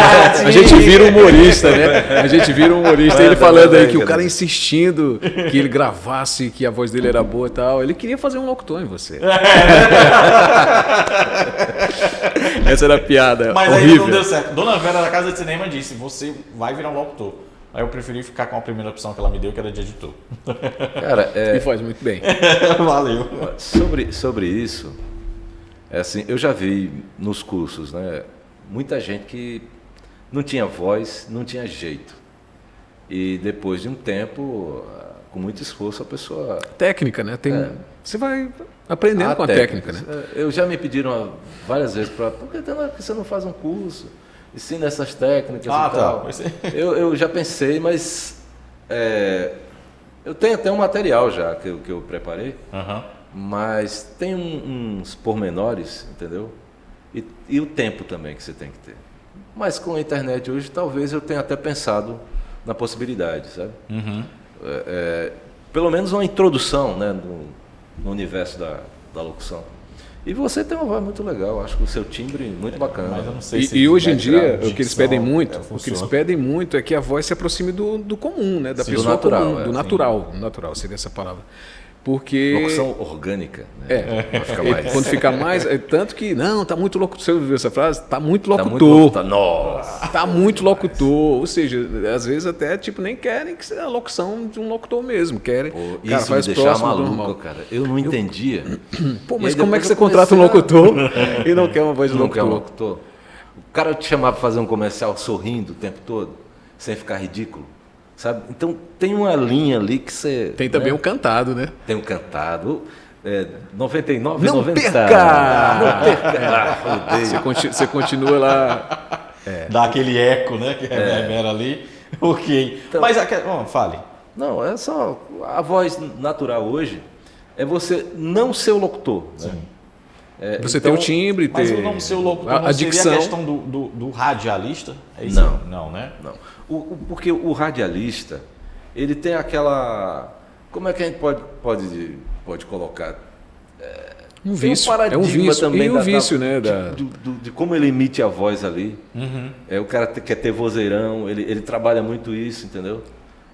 A gente vira humorista, né? A gente vira humorista. Ele falando aí que o cara insistindo que ele gravasse, que a voz dele era boa e tal. Ele queria fazer um locutor em você. Essa era a piada. Mas aí horrível. não deu certo. Dona Vera da Casa de Cinema disse, você vai virar um locutor. Aí eu preferi ficar com a primeira opção que ela me deu, que era de editor. Cara, E faz muito bem. Valeu. sobre isso, é assim, eu já vi nos cursos, né, muita gente que não tinha voz, não tinha jeito. E depois de um tempo, com muito esforço, a pessoa... Técnica, né? Você vai aprendendo com a técnica, né? Eu já me pediram várias vezes, por que você não faz um curso? Ensina essas técnicas e tal. Eu já pensei, mas eu tenho até um material já que eu preparei, mas tem uns pormenores, entendeu? E o tempo também que você tem que ter. Mas com a internet hoje, talvez eu tenha até pensado na possibilidade, sabe? Pelo menos uma introdução, né, no universo da locução. E você tem uma voz muito legal, acho que o seu timbre muito bacana. Mas eu não sei se E hoje em vai tirar dia, o que eles pedem dicção, muito, funciona. é que a voz se aproxime do comum, né? Da Sim, pessoa do natural, comum, do natural. Natural seria essa palavra. Porque... Locução orgânica, né? Pra ficar mais... Quando fica mais... Tanto que, não, tá muito locutor. Você ouviu essa frase? Tá muito locutor. Tá muito locutor. Nossa! Tá muito locutor. Ou seja, às vezes até tipo, nem querem que seja a locução de um locutor mesmo. Querem. Pô, cara, isso faz me deixava próximo do maluco, normal. cara. Eu não entendia. Pô, mas E aí como é depois que você eu contrata um comecei locutor e não quer uma voz de Não quer um locutor? locutor? O cara te chamar para fazer um comercial sorrindo o tempo todo, sem ficar ridículo, sabe? Então tem uma linha ali que você... Tem também o cantado, né? Tem um cantado, 99, Não 90. perca! Não perca! Odeio. Você continua lá... Dá aquele eco, né? Que reverbera ali. Ok. Então- Mas, fale. Não, é só... A voz natural hoje é você não ser o locutor. Né? Você tem o timbre, Mas tem o não ser o locutor a não seria dicção. a questão do radialista? É isso? Não. Não, né? Não. Porque o radialista, ele tem aquela... Como é que a gente pode colocar? Um Tem vício. paradigma É um vício. também E o vício, né? de como ele emite a voz ali. O cara quer ter vozeirão, ele trabalha muito isso, entendeu?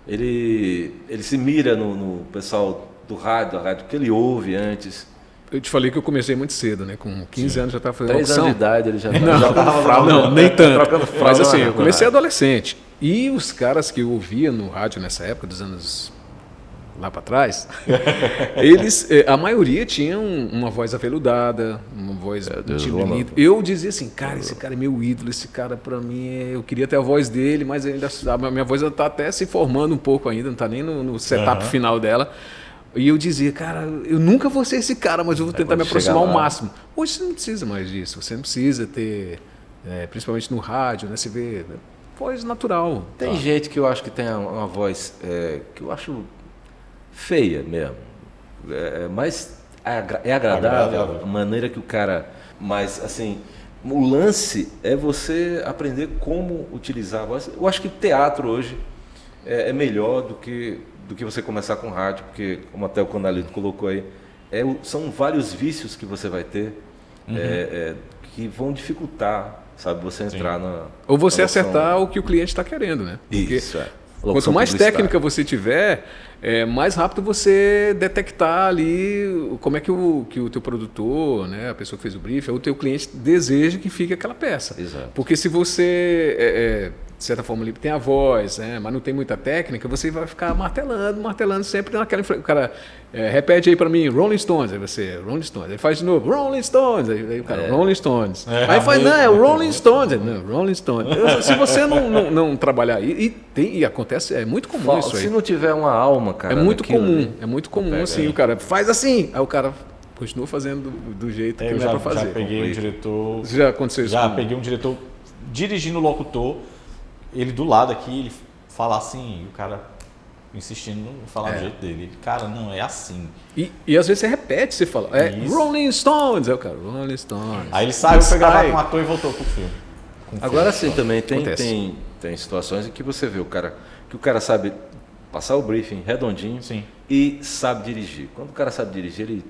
Ele se mira no pessoal do rádio, a rádio que ele ouve antes. Eu te falei que eu comecei muito cedo, né? Com 15 anos já estava fazendo 3 anos locução. de idade ele já Não, trocando fralda. não, nem tanto. Trocando fralda Mas assim, na- eu comecei na- adolescente. E os caras que eu ouvia no rádio nessa época, dos anos lá para trás, eles, a maioria tinham uma voz aveludada, uma voz Deus, timbre. Eu dizia assim, cara, esse cara é meu ídolo, esse cara para mim, eu queria ter a voz dele, mas ainda a minha voz está até se formando um pouco ainda, não está nem no setup final dela. E eu dizia, cara, eu nunca vou ser esse cara, mas eu vou tentar me quando chegar aproximar ao lá. máximo. Hoje você não precisa mais disso, você não precisa ter, principalmente no rádio, né? Você vê voz natural. Tem gente que eu acho que tem uma voz que eu acho feia mesmo. Mas é agradável Agradável. a maneira que o cara... Mas, assim, o lance é você aprender como utilizar a voz. Eu acho que teatro hoje é melhor do que você começar com rádio, porque, como até o Conalito colocou aí, são vários vícios que você vai ter que vão dificultar, sabe, você entrar na... Ou você na locução. acertar o que o cliente está querendo, né? Porque Isso, quanto Locução mais publicitária. técnica você tiver, mais rápido você detectar ali como é que o teu produtor, né, a pessoa que fez o brief, ou o teu cliente deseja que fique aquela peça. Exato. Porque se você, de certa forma, ali, tem a voz, né, mas não tem muita técnica, você vai ficar martelando sempre naquela... O cara repete aí para mim, Rolling Stones, aí você, Rolling Stones. Ele faz de novo, Rolling Stones. Aí o cara, Rolling Stones. Aí faz, não, é o Rolling Stones. Não, Rolling Stones. Se você não trabalhar, e acontece, é muito comum isso aí. Se não tiver uma alma, cara... É muito naquilo comum, ali, é muito comum, assim, o cara faz assim, aí o cara continua fazendo do jeito que Eu não é já pra fazer. peguei um diretor... Já aconteceu isso? Já com- peguei um diretor dirigindo o locutor, ele do lado aqui, ele fala assim, e o cara insistindo em falar do jeito dele. Ele, cara, não, é assim. E às vezes você repete, você fala, Isso. Rolling Stones, aí o cara, Rolling Stones. Aí ele saiu, foi gravar Sai. com o ator e voltou pro filme. Agora sim, também Acontece. tem situações em que você vê que o cara sabe passar o briefing redondinho Sim. e sabe dirigir. Quando o cara sabe dirigir, ele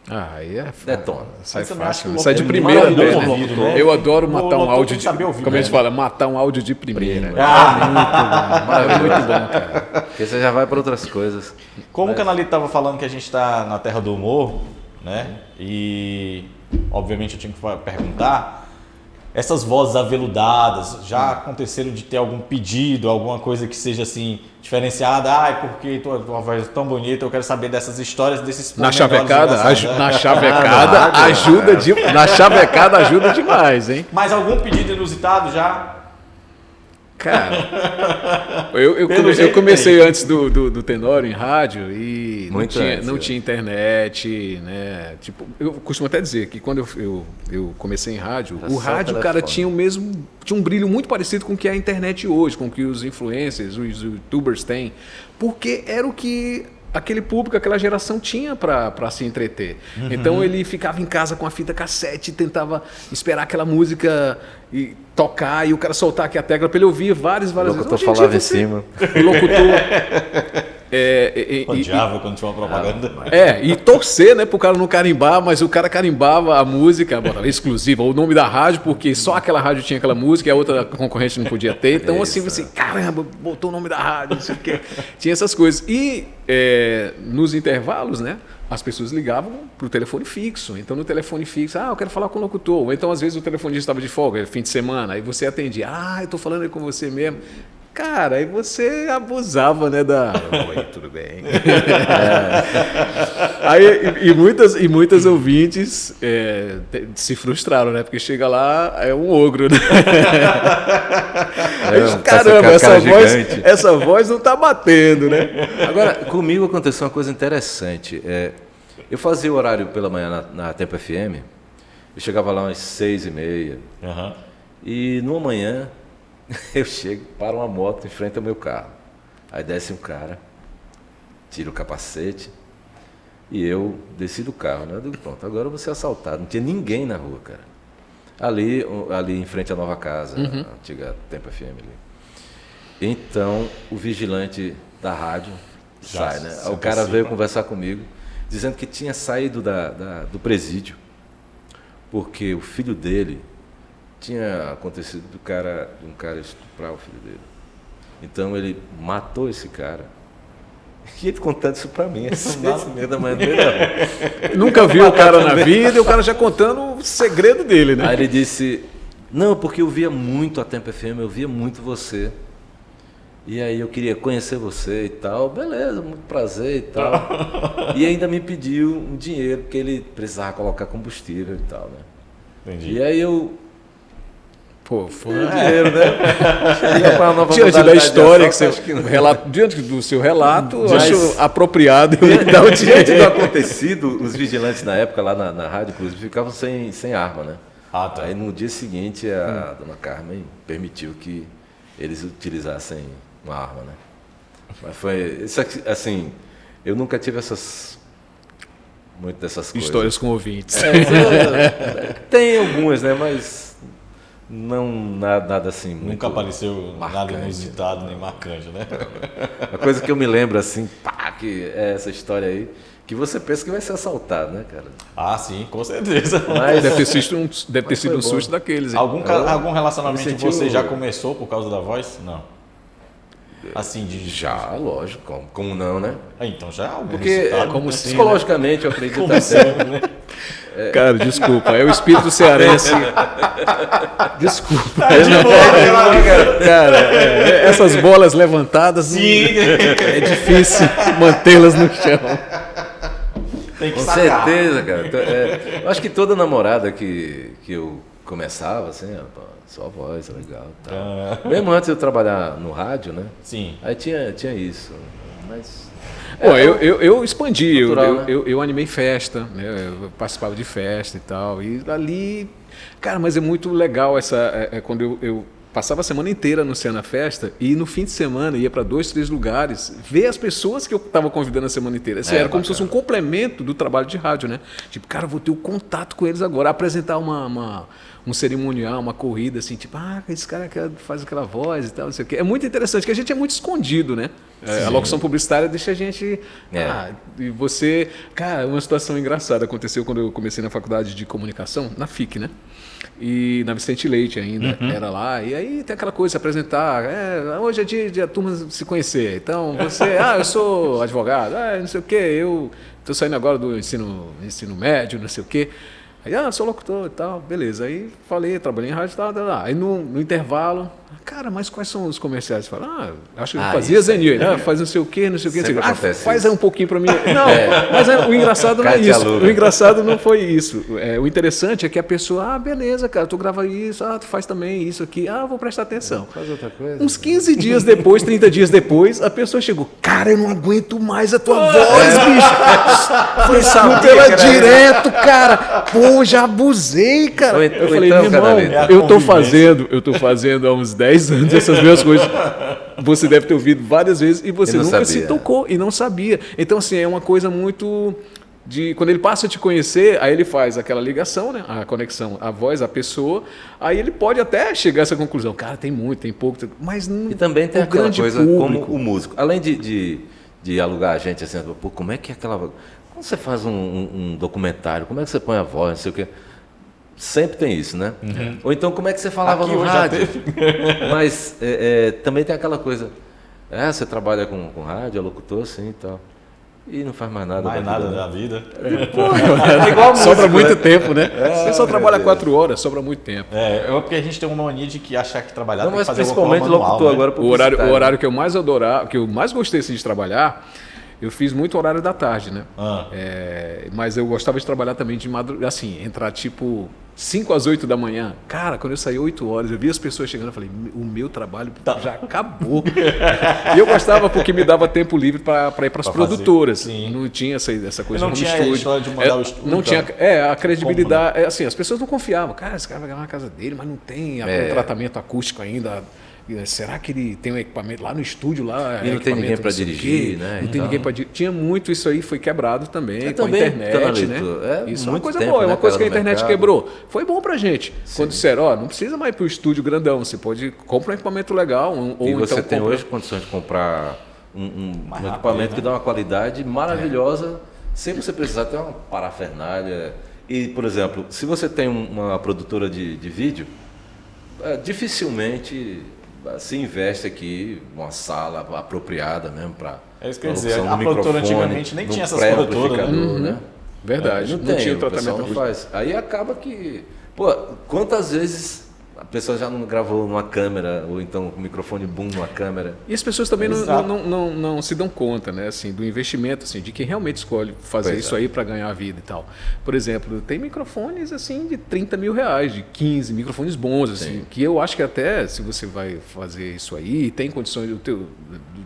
Aí é detona. sai Mas também acho fácil, que né? o sai de locutor primeira é até, né? maravilhoso, né? Eu adoro O matar um locutor áudio tem que de... saber ouvir, Como a gente né? fala, matar um áudio de primeira. Ah, É muito bom, cara. Porque você já vai para outras coisas. como o Canalito estava falando que a gente está na terra do humor, né? E obviamente eu tinha que perguntar, essas vozes aveludadas já aconteceram de ter algum pedido, alguma coisa que seja assim diferenciada? Ai, porque tua voz é tão bonita, eu quero saber dessas histórias, desses Na pormenores chavecada, engraçados, né? na chavecada na chavecada ajuda demais, hein? Mas algum pedido inusitado já? Cara, eu Pelo jeito comecei tem. antes do Tenório em rádio e Muito antes, não né? tinha internet, né? Tipo, eu costumo até dizer que quando eu comecei em rádio, Era o só rádio, telefone. cara, tinha um brilho muito parecido com o que é a internet hoje, com o que os influencers, os youtubers têm, porque era o que aquele público, aquela geração tinha para se entreter. Então ele ficava em casa com a fita cassete, tentava esperar aquela música e tocar e o cara soltar aqui a tecla para ele ouvir várias vezes. O locutor falava em cima. O locutor... Odiava quando tinha uma propaganda. E torcer, né, pro cara não carimbar, mas o cara carimbava a música, botava exclusiva, o nome da rádio, porque só aquela rádio tinha aquela música e a outra concorrente não podia ter. Então, assim, caramba, botou o nome da rádio, não sei o quê. Tinha essas coisas. E nos intervalos, né, as pessoas ligavam pro telefone fixo. Então, no telefone fixo, eu quero falar com o locutor. Ou então, às vezes, o telefonista estava de folga, fim de semana, aí você atendia, eu tô falando aí com você mesmo. Cara, aí você abusava, né, da... Oi, tudo bem? Aí, e muitas ouvintes se frustraram, né? Porque chega lá, é um ogro, né? Caramba, essa voz não tá batendo, né? Agora, comigo aconteceu uma coisa interessante. Eu fazia o horário pela manhã na Tempo FM, eu chegava lá umas 6h30, e numa manhã... Eu chego, paro uma moto em frente ao meu carro. Aí desce um cara, tira o capacete e eu desci do carro, né? Eu digo, pronto, agora eu vou ser assaltado. Não tinha ninguém na rua, cara. Ali em frente à Nova Casa, a antiga Tempo FM ali. Então, o vigilante da rádio sai, né? O cara veio conversar comigo, dizendo que tinha saído do presídio, porque o filho dele... Tinha acontecido de um cara estuprar o filho dele. Então ele matou esse cara. E ele contando isso pra mim, às 6h30 da manhã dele. Nunca viu o cara na vida e o cara já contando o segredo dele, né? Aí ele disse, não, porque eu via muito a Tempo FM, eu via muito você. E aí eu queria conhecer você e tal. Beleza, muito prazer e tal. E ainda me pediu um dinheiro, porque ele precisava colocar combustível e tal, né? Entendi. E aí eu... Pô, foi dinheiro, né? Diante da história que você diante do seu relato, eu acho apropriado eu dar o dinheiro. Diante do acontecido, os vigilantes na época lá na rádio, inclusive, ficavam sem arma, né? Tá. Aí no dia seguinte a dona Carmen permitiu que eles utilizassem uma arma, né? Mas foi isso assim, eu nunca tive muito dessas coisas. Histórias com ouvintes. Tem algumas, né? Mas não nada assim. Nunca apareceu marcante, nada inusitado nem marcante, né? A coisa que eu me lembro assim, que é essa história aí, que você pensa que vai ser assaltado, né, cara? Ah, sim, com certeza. Mas deve ter sido um susto daqueles. Algum relacionamento de você já começou por causa da voz? Não. Assim, já, lógico, como não, né? Então já é algo porque como psicologicamente, né? Eu acredito como sempre, né? Cara, desculpa, é o espírito cearense. Desculpa. Cara, essas bolas levantadas, sim. É difícil mantê-las no chão. Tem que com sacar. Certeza, cara. Eu acho que toda namorada que eu começava, assim, só a voz, legal. Tal. Mesmo antes de eu trabalhar no rádio, né? Sim. Aí tinha isso. Mas. Pô, eu expandi, natural, eu animei festa, né? Eu participava de festa e tal. E ali, cara, mas é muito legal quando eu passava a semana inteira anunciando a festa e no fim de semana ia para 2, 3 lugares ver as pessoas que eu estava convidando a semana inteira. Isso era como se fosse um complemento do trabalho de rádio, né? Tipo, cara, vou ter o contato com eles agora, apresentar um cerimonial, uma corrida, assim, tipo, esse cara que faz aquela voz e tal, não sei o quê. É muito interessante, que a gente é muito escondido, né? A locução publicitária deixa a gente... e você... Cara, uma situação engraçada aconteceu quando eu comecei na faculdade de comunicação, na FIC, né? E na Vicente Leite ainda, era lá. E aí tem aquela coisa, se apresentar. Hoje é dia de a turma se conhecer. Então, você... eu sou advogado. Não sei o quê. Eu estou saindo agora do ensino médio, não sei o quê. Aí, sou locutor e tal, beleza. Aí falei, trabalhei em rádio e tal. Aí no intervalo, cara, mas quais são os comerciais? Fala, acho que fazia Zenil. Faz não sei o quê, não sei o quê. Faz aí um pouquinho para mim. Não, mas o engraçado não é isso. O engraçado não foi isso. O interessante é que a pessoa, beleza, cara, tu grava isso, tu faz também isso aqui. Vou prestar atenção. Faz outra coisa. Uns 15 dias depois, 30 dias depois, a pessoa chegou, cara, eu não aguento mais a tua voz, bicho. Foi pela direto, cara. Pô, já abusei, cara. Eu falei, meu irmão, eu tô fazendo há uns 10 anos essas mesmas coisas. Você deve ter ouvido várias vezes e você nunca se tocou e não sabia. Então, assim, é uma coisa muito quando ele passa a te conhecer, aí ele faz aquela ligação, né? A conexão, a voz, a pessoa, aí ele pode até chegar a essa conclusão, cara, tem muito, tem pouco, mas não. E também tem aquela grande coisa público. como o músico, além de alugar a gente assim, pô, como é que é aquela. Quando você faz um documentário, como é que você põe a voz, não sei o quê. Sempre tem isso, né? Ou então, como é que você falava Aqui no hoje já rádio? teve. Mas também tem aquela coisa, você trabalha com rádio, é locutor, assim e tal. E não faz mais nada. Mais da vida, nada né? da vida. É igual Sobra músico, muito né? tempo, né? Você só meu trabalha Deus. 4 horas, sobra muito tempo. Porque a gente tem uma mania de que achar que trabalhar Não, tem que mas fazer principalmente alguma coisa locutor manual, agora O publicitário. horário que eu mais adorava, que eu mais gostei assim, de trabalhar, eu fiz muito horário da tarde, né? Mas eu gostava de trabalhar também de madrugada, assim, entrar tipo 5 às 8 da manhã. Cara, quando eu saí 8 horas, eu vi as pessoas chegando, eu falei, o meu trabalho já acabou. E eu gostava porque me dava tempo livre para ir para as Pra produtoras. fazer, sim. Não tinha essa coisa Não de tinha a estúdio. história de mandar o estúdio, Não tinha tá? a credibilidade. Assim, as pessoas não confiavam. Cara, esse cara vai gravar na casa dele, mas não tem o tratamento acústico ainda. Será que ele tem um equipamento lá no estúdio? Lá, E não tem ninguém equipamento para não sei o dirigir, quê, né? Não e tem tal. ninguém para dirigir. Tinha muito isso aí, foi quebrado também com também, a internet, né? Canalito, Isso é uma muito coisa tempo, boa, é né, uma coisa que a cara, no internet mercado. quebrou. Foi bom pra gente. Quando disseram, não precisa mais ir pro estúdio grandão, você pode comprar um equipamento legal, ou E você então tem compra- hoje condições de comprar um Mais equipamento rápido, né? que dá uma qualidade maravilhosa, sem você precisar ter uma parafernália. E, por exemplo, se você tem uma produtora de vídeo, dificilmente se investe aqui numa sala apropriada mesmo para É isso que eu ia dizer, a produtora antigamente nem tinha essas produtoras, né? Verdade, Não não tem, tinha o pessoal tratamento não acústico. faz. Aí acaba que, pô, quantas vezes a pessoa já não gravou numa câmera ou então com o microfone boom numa câmera? E as pessoas também Exato. não se dão conta, né, assim, do investimento, assim, de quem realmente escolhe fazer Pois isso aí para ganhar a vida e tal. Por exemplo, tem microfones assim de 30 mil reais, de 15, microfones bons, assim, que eu acho que até se você vai fazer isso aí, tem condições do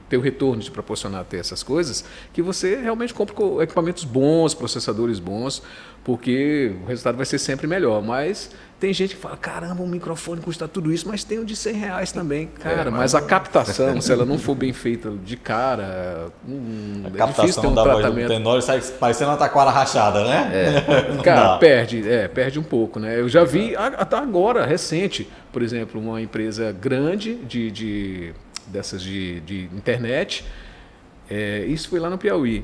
teu retorno de proporcionar ter essas coisas, que você realmente compra com equipamentos bons, processadores bons, porque o resultado vai ser sempre melhor. Mas tem gente que fala, caramba, um microfone custa tudo isso, mas tem um de 100 reais também. Cara, mas a captação, se ela não for bem feita de cara, A é difícil ter captação um da voz do tratamento. tenório sai parecendo uma taquara rachada, né? Não Cara, dá. perde um pouco, né? Eu já vi até agora, recente, por exemplo, uma empresa grande dessas de internet, isso foi lá no Piauí.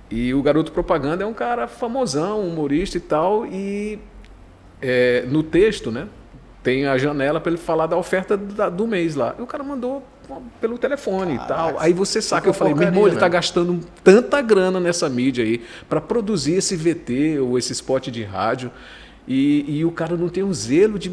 E o garoto propaganda é um cara famosão, humorista e tal, e no texto, né, tem a janela para ele falar da oferta do mês lá. E o cara mandou pelo telefone e tal. Aí você saca, eu falei, meu irmão, ele está gastando tanta grana nessa mídia aí para produzir esse VT ou esse spot de rádio. E o cara não tem o zelo de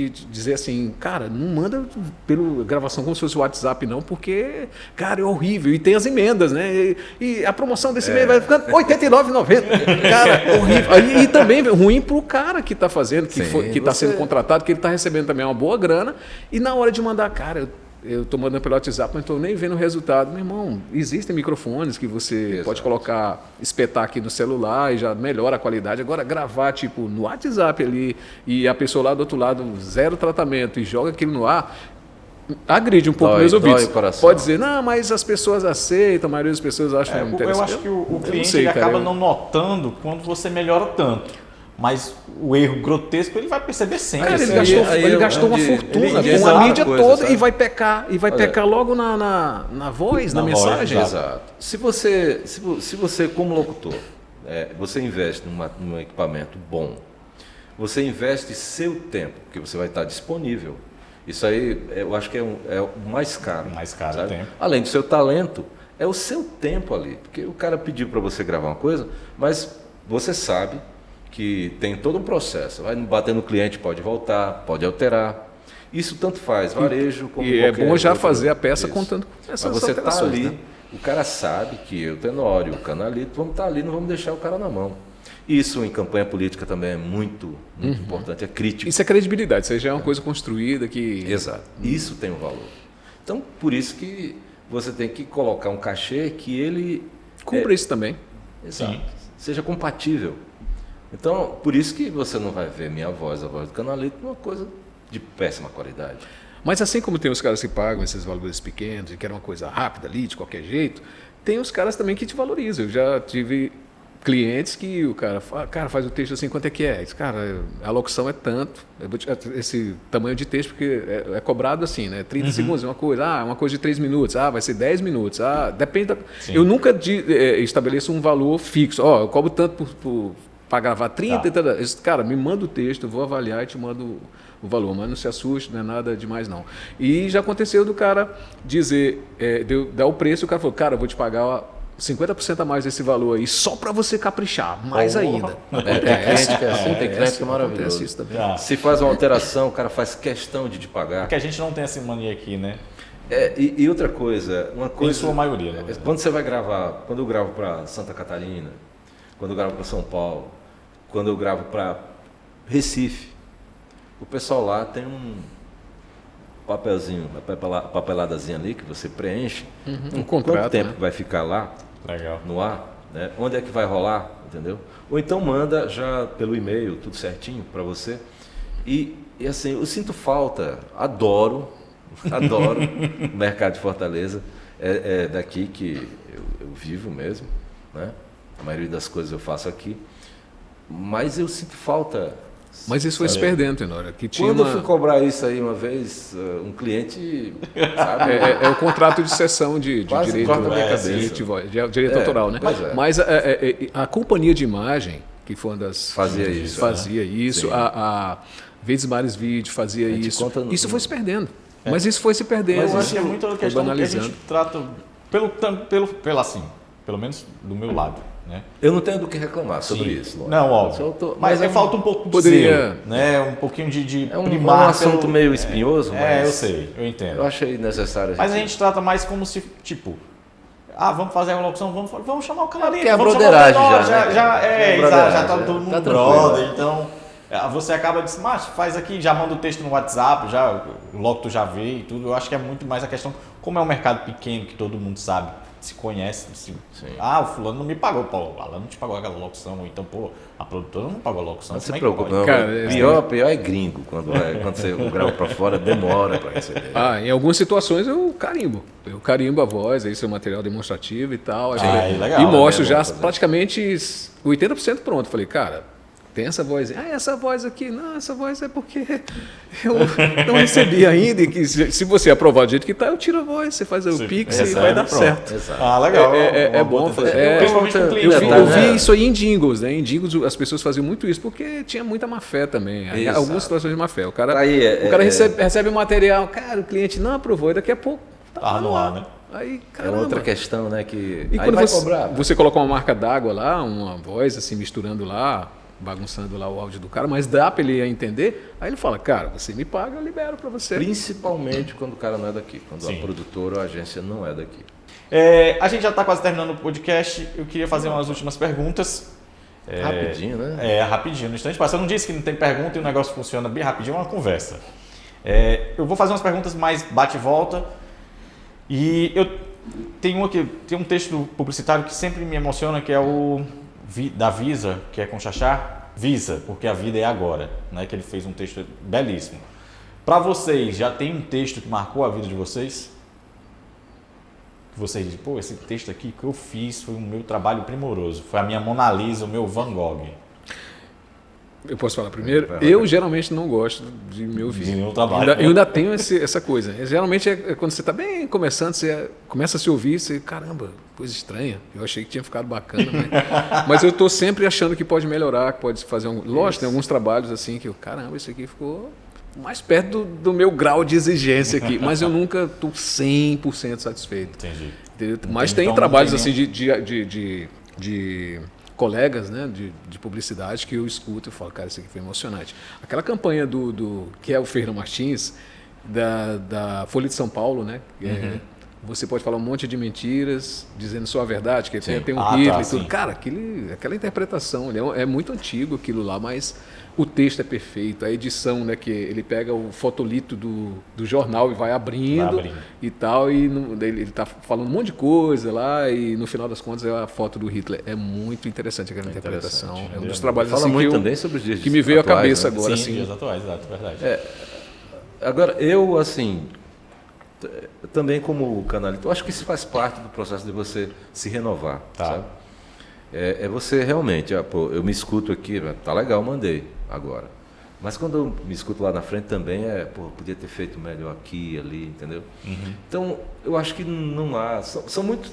dizer assim, cara, não manda pela gravação como se fosse o WhatsApp, não, porque, cara, é horrível. E tem as emendas, né? E a promoção desse mês vai ficando R$ 89,90. Cara, horrível. E também ruim pro cara que está fazendo, que está sendo contratado, que ele está recebendo também uma boa grana. E na hora de mandar, cara, eu estou mandando pelo WhatsApp, mas estou nem vendo o resultado. Meu irmão, existem microfones que você pode colocar, espetar aqui no celular e já melhora a qualidade. Agora, gravar tipo no WhatsApp ali e a pessoa lá do outro lado, zero tratamento e joga aquilo no ar, agride um pouco meus ouvidos. o coração. Pode dizer, não, mas as pessoas aceitam, a maioria das pessoas acham interessante. Eu acho que o eu cliente sei, ele cara, acaba eu- não notando quando você melhora tanto. Mas o erro grotesco ele vai perceber sempre. Cara, ele Isso gastou, aí ele é gastou uma onde- fortuna ele com a exata mídia coisa, toda sabe? e vai pecar logo na voz, na Na voz, mensagem. exato. Se você como locutor, você investe num equipamento bom, você investe seu tempo, porque você vai estar disponível. Isso aí eu acho que é o mais caro. Mais caro, sabe? o tempo. Além do seu talento, é o seu tempo ali. Porque o cara pediu para você gravar uma coisa, mas você sabe que tem todo um processo. Vai bater no cliente, pode voltar, pode alterar. Isso tanto faz, varejo como E é qualquer bom já outro- fazer a peça Isso. contando com essas Mas você está alterações, ali, né? o cara sabe que eu, Tenório, o Canalito, vamos estar ali, não vamos deixar o cara na mão. Isso em campanha política também é muito importante, é crítico. Isso é credibilidade, isso aí já é uma coisa construída que... Exato. Isso tem um valor. Então, por isso que você tem que colocar um cachê que ele Cumpra isso também. exato, Sim. seja compatível. Então, por isso que você não vai ver minha voz, a voz do Canalito, uma coisa de péssima qualidade. Mas assim como tem os caras que pagam esses valores pequenos e querem uma coisa rápida ali, de qualquer jeito, tem os caras também que te valorizam. Eu já tive clientes que o cara fala, cara, faz o texto assim, quanto é que é? Diz, cara, a locução é tanto, esse tamanho de texto, porque é cobrado assim, né? 30 segundos, uma coisa de 3 minutos, vai ser 10 minutos, depende eu nunca estabeleço um valor fixo, eu cobro tanto para gravar 30, cara, me manda o texto, eu vou avaliar e te mando o valor, mas não se assuste, não é nada demais não. E já aconteceu do cara dizer, dar o preço, e o cara falou, cara, eu vou te pagar 50% a mais desse valor aí, só para você caprichar, mais ainda. Tem cliente que é maravilhoso. Isso também. Se faz uma alteração, o cara faz questão de te pagar. Porque a gente não tem essa mania aqui, né? E outra coisa, Em sua maioria, né? Quando você vai gravar, quando eu gravo para Santa Catarina, quando eu gravo para São Paulo, quando eu gravo para Recife, o pessoal lá tem um papelzinho, uma papeladazinha ali que você preenche. Um contrato, quanto tempo né? vai ficar lá no ar, né? Onde é que vai rolar, entendeu? Ou então manda já pelo e-mail, tudo certinho para você. E assim, eu sinto falta, adoro o mercado de Fortaleza, é daqui que eu vivo mesmo, né? A maioria das coisas eu faço aqui, mas eu sinto falta. Mas isso foi se perdendo, Tenório. Quando eu fui cobrar isso aí uma vez, um cliente, sabe? É o contrato de cessão de direito, corta a minha cabeça. direito autoral, né? Mas a companhia de imagem, que foi uma das... Fazia isso. Fazia isso. A Vezes Vídeo fazia isso. Isso foi se perdendo. Mas isso foi se perdendo. Mas acho que é muito a questão que a gente trata, pelo menos do meu lado. Né? Eu não tenho do que reclamar sobre isso. Lógico. Não, óbvio. Mas falta um pouco de zelo, né? Um pouquinho de primar. É um assunto meio espinhoso, mas... eu sei, eu entendo. Eu achei necessário. Mas a gente trata mais como se, tipo... vamos fazer a locução, vamos chamar o canarinho. Que é a broderagem já tá todo mundo brother, então... Você acaba de mas faz aqui, já manda o texto no WhatsApp, logo tu já vê e tudo. Eu acho que é muito mais a questão, como é um mercado pequeno que todo mundo sabe, se conhece, o fulano não me pagou, o Alan não te pagou aquela locução, ou então, a produtora não pagou a locução. Não se preocupe, pior é gringo, quando você grava para fora, demora para receber. Em algumas situações eu carimbo a voz, aí seu material demonstrativo e tal. Legal, e mostro já praticamente 80% pronto. Falei, cara, tem essa voz, essa voz aqui, não, essa voz é porque eu não recebi ainda, e que se você aprovar do jeito que está, eu tiro a voz, você faz o Pix e vai dar certo. Exato. Legal. É bom fazer. Principalmente com cliente. Eu vi isso aí em jingles, né? Em jingles as pessoas faziam muito isso, porque tinha muita má fé também. Exato. Algumas situações de má fé. O cara recebe o material, cara, o cliente não aprovou, e daqui a pouco tá no ar, né? Aí, é outra questão, né? Que e aí quando vai cobrar. Você coloca uma marca d'água lá, uma voz assim, misturando lá, bagunçando lá o áudio do cara, mas dá para ele entender, aí ele fala, cara, você me paga, eu libero para você. Principalmente quando o cara não é daqui, quando a produtora ou a agência não é daqui. A gente já está quase terminando o podcast, eu queria fazer umas últimas perguntas. Rapidinho, né? Rapidinho, no instante. Eu não disse que não tem pergunta e o negócio funciona bem rapidinho, é uma conversa. Eu vou fazer umas perguntas mais bate e volta, e eu tenho um texto publicitário que sempre me emociona, que é o da Visa, que é com Xaxá, Visa, porque a vida é agora, né? Que ele fez um texto belíssimo. Para vocês, já tem um texto que marcou a vida de vocês? Que vocês dizem, esse texto aqui que eu fiz foi o meu trabalho primoroso, foi a minha Mona Lisa, o meu Van Gogh. Eu posso falar primeiro? Eu geralmente não gosto de me ouvir. De meu trabalho. Eu ainda tenho essa coisa. Geralmente é quando você está bem começando, você começa a se ouvir, você, caramba, coisa estranha. Eu achei que tinha ficado bacana, mas eu estou sempre achando que pode melhorar, que pode fazer Lógico, tem alguns trabalhos assim que caramba, isso aqui ficou mais perto do meu grau de exigência aqui, mas eu nunca estou 100% satisfeito. Entendi. Mas tem trabalhos assim de colegas, né, de publicidade que eu escuto e falo, cara, isso aqui foi emocionante. Aquela campanha que é o Ferreira Martins, da Folha de São Paulo, né? Você pode falar um monte de mentiras, dizendo só a verdade, que tem um Hitler e tudo. Cara, aquela interpretação, é muito antigo aquilo lá, mas o texto é perfeito, a edição, né, que ele pega o fotolito do jornal e vai abrindo e tal, e ele está falando um monte de coisa lá, e no final das contas é a foto do Hitler. É muito interessante aquela interpretação. É um dos trabalhos assim, também sobre os dias que me veio à cabeça, né? Agora. Sim, dias atuais, exato, verdade. Agora, eu, assim, também como canalista, eu acho que isso faz parte do processo de você se renovar, sabe? é você realmente, pô, eu me escuto aqui, tá legal, mandei agora. Mas quando eu me escuto lá na frente também pô, podia ter feito melhor aqui, ali, entendeu? Então, eu acho que não há, são muito,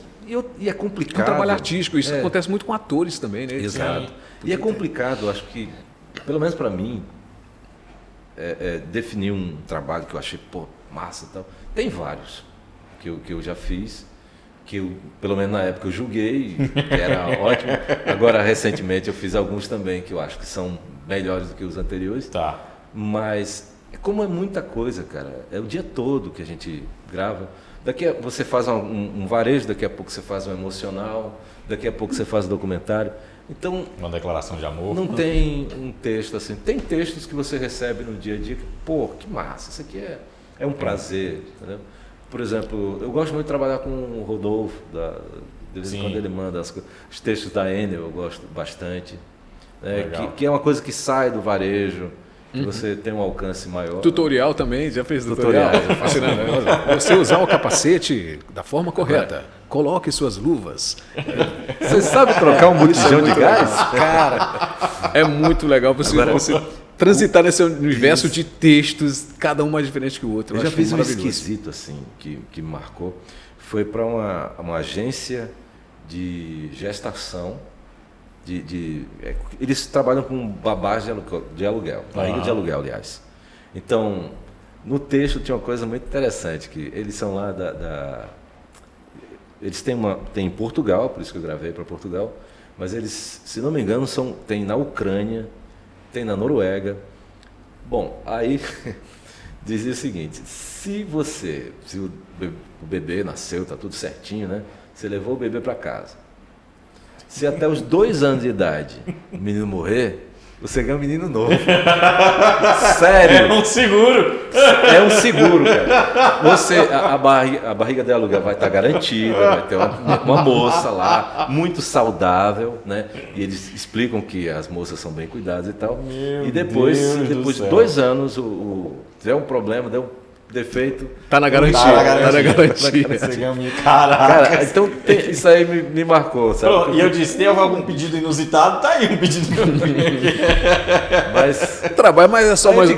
e é complicado. É um trabalho artístico, isso acontece muito com atores também, né? Exato. E é complicado, eu acho que, pelo menos para mim, definir um trabalho que eu achei, pô, massa e tal. Tem vários que eu já fiz, que eu, pelo menos na época eu julguei, que era ótimo. Agora, recentemente, eu fiz alguns também que eu acho que são melhores do que os anteriores. Tá. Mas, como é muita coisa, cara, é o dia todo que a gente grava. Você faz um varejo, daqui a pouco você faz um emocional, daqui a pouco você faz um documentário. Então, uma declaração de amor. Não tem um texto assim. Tem textos que você recebe no dia a dia que, pô, que massa, isso aqui é um prazer, entendeu? Por exemplo, eu gosto muito de trabalhar com o Rodolfo, de vez em quando ele manda os textos da Enel, eu gosto bastante. Que é uma coisa que sai do varejo, que você tem um alcance maior. Tutorial também, já fez tutorial? Fascinante. Você usar o capacete da forma correta. Coloque suas luvas. Você sabe trocar um botijão de gás? Cara, é muito legal você transitar nesse universo de textos, cada um mais diferente que o outro. Eu já fiz um esquisito assim, que me marcou. Foi para uma agência de gestação. Eles trabalham com babás de aluguel, barriga de aluguel, aliás. Então, no texto tinha uma coisa muito interessante, que eles são lá eles têm em Portugal, por isso que eu gravei para Portugal, mas eles, se não me engano, tem na Ucrânia, tem na Noruega. Bom, aí dizia o seguinte, se o bebê nasceu, está tudo certinho, né? Você levou o bebê para casa. Se até os 2 anos de idade o menino morrer, você ganha um menino novo. Sério. É um seguro. É um seguro, cara. A barriga de aluguel vai estar garantida, vai ter uma moça lá, muito saudável, né? E eles explicam que as moças são bem cuidadas e tal. Meu e depois Deus de 2 anos, tiver um problema, deu defeito. Tá na garantia. Tá na garantia. Cara, então isso aí me marcou, sabe? Pronto, e eu disse, tem algum pedido inusitado? Tá aí um pedido. Mas trabalho, mas é só mais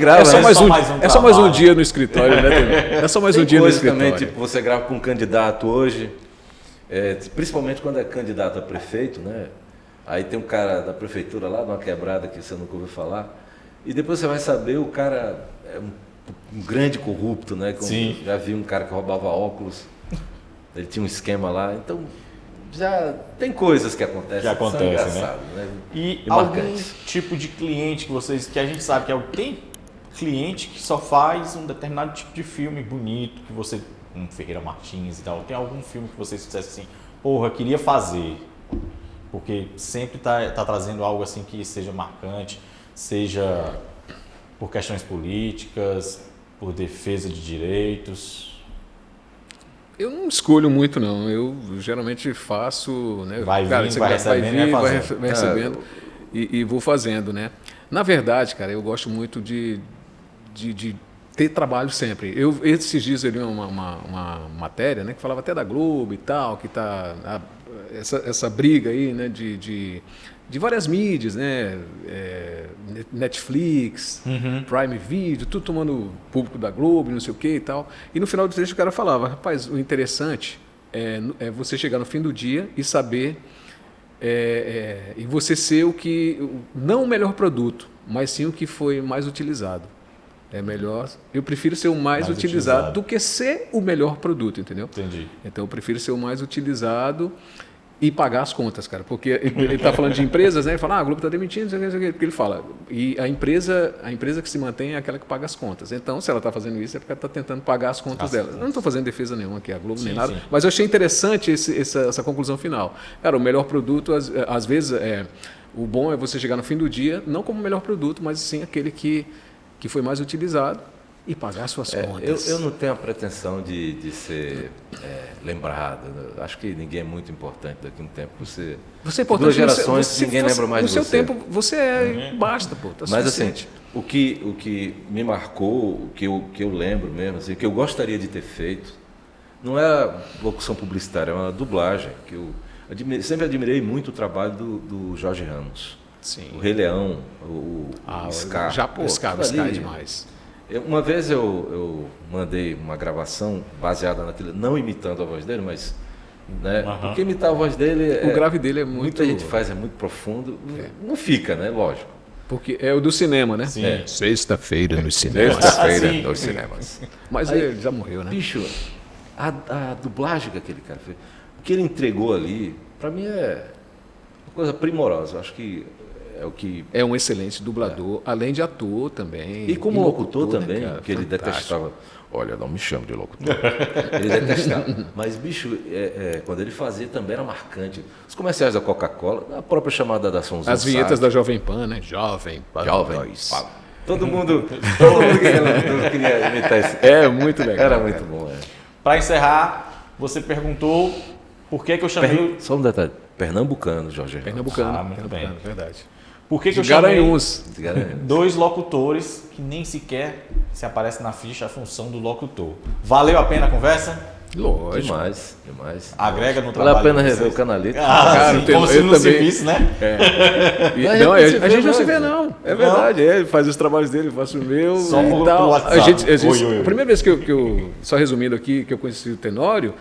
um dia no escritório, né? É só mais um dia no escritório. Também, tipo, você grava com um candidato hoje, principalmente quando é candidato a prefeito, né? Aí tem um cara da prefeitura lá, de uma quebrada que você nunca ouviu falar, e depois você vai saber, o cara é um grande corrupto, né? Sim. Já vi um cara que roubava óculos, ele tinha um esquema lá, então já tem coisas que acontecem, né? E algum tipo de cliente que a gente sabe tem cliente que só faz um determinado tipo de filme bonito, que você, um Ferreira Martins e tal, tem algum filme que vocês fizessem assim, porra, queria fazer, porque sempre tá trazendo algo assim que seja marcante, seja por questões políticas, por defesa de direitos? Eu não escolho muito, não. Eu geralmente faço, né? Vai recebendo e vou fazendo, né? Na verdade, cara, eu gosto muito de ter trabalho sempre. Esses dias eu li uma matéria, né, que falava até da Globo e tal, que tá essa briga aí, né, de várias mídias, né, Netflix, Prime Video, tudo tomando público da Globo, não sei o que e tal. E no final do texto o cara falava, rapaz, o interessante é você chegar no fim do dia e saber, e você ser não o melhor produto, mas sim o que foi mais utilizado. É melhor. Eu prefiro ser o mais utilizado do que ser o melhor produto, entendeu? Entendi. Então eu prefiro ser o mais utilizado e pagar as contas, cara. Porque ele está falando de empresas, né? Ele fala, a Globo está demitindo, não sei o que. Porque ele fala. E a empresa que se mantém é aquela que paga as contas. Então, se ela está fazendo isso, é porque ela está tentando pagar as contas dela. Eu não estou fazendo defesa nenhuma aqui, a Globo nem nada. Sim. Mas eu achei interessante essa conclusão final. Cara, o melhor produto, às vezes, o bom é você chegar no fim do dia, não como o melhor produto, mas sim aquele que foi mais utilizado e pagar suas contas. Eu não tenho a pretensão de ser lembrado. Acho que ninguém é muito importante daqui a um tempo. Você é importante. 2 gerações, ninguém lembra mais de você. No seu tempo, você basta, pô. Tá Mas suficiente. assim, o que me marcou, o que eu lembro mesmo, assim, o que eu gostaria de ter feito, não é a locução publicitária, é uma dublagem. Sempre admirei muito o trabalho do Jorge Ramos. Sim. O Rei Leão, o Scar. O Scar é demais. Uma vez eu mandei uma gravação baseada naquilo, não imitando a voz dele, mas... Né? Porque imitar a voz dele... O grave dele é muito... Muita gente faz, é muito profundo. Não fica, né? Lógico. Porque é o do cinema, né? Sim. Sexta-feira nos cinemas. Sexta-feira Sim. nos cinemas. Mas Aí, ele já morreu, né? Bicho, a dublagem que aquele cara fez, o que ele entregou ali, pra mim é uma coisa primorosa. Acho que é o que... É um excelente dublador, além de ator também. E como locutor né, também, cara? que ele Fantástico. detestava. Olha, não me chame de locutor. Ele detestava. Mas, bicho, quando ele fazia também era marcante. Os comerciais da Coca-Cola, a própria chamada da Ação As vinhetas da Jovem Pan, né? Jovem Pan. Jovem 2. Pan. Todo mundo queria imitar esse. É muito legal. Era cara. muito bom, Para encerrar, você perguntou por que eu chamei... Só um detalhe. Pernambucano, Jorge Ramos. Pernambucano. Muito Pernambucano, bem. verdade. Por que eu De chamei Garanhuns. dois locutores que nem sequer se aparece na ficha a função do locutor? Valeu a pena a conversa? Lógico. Demais. Agrega no Vale trabalho a pena de rever vocês? o Canalito. Ah, sim, como se eu não se também. visse, né? Não, a gente a gente não se se vê, vê não. É verdade. Ele faz os trabalhos dele, eu faço o meu. Só e por tal. WhatsApp. A gente, Oi. a primeira vez que eu, só resumindo aqui, que eu conheci o Tenório,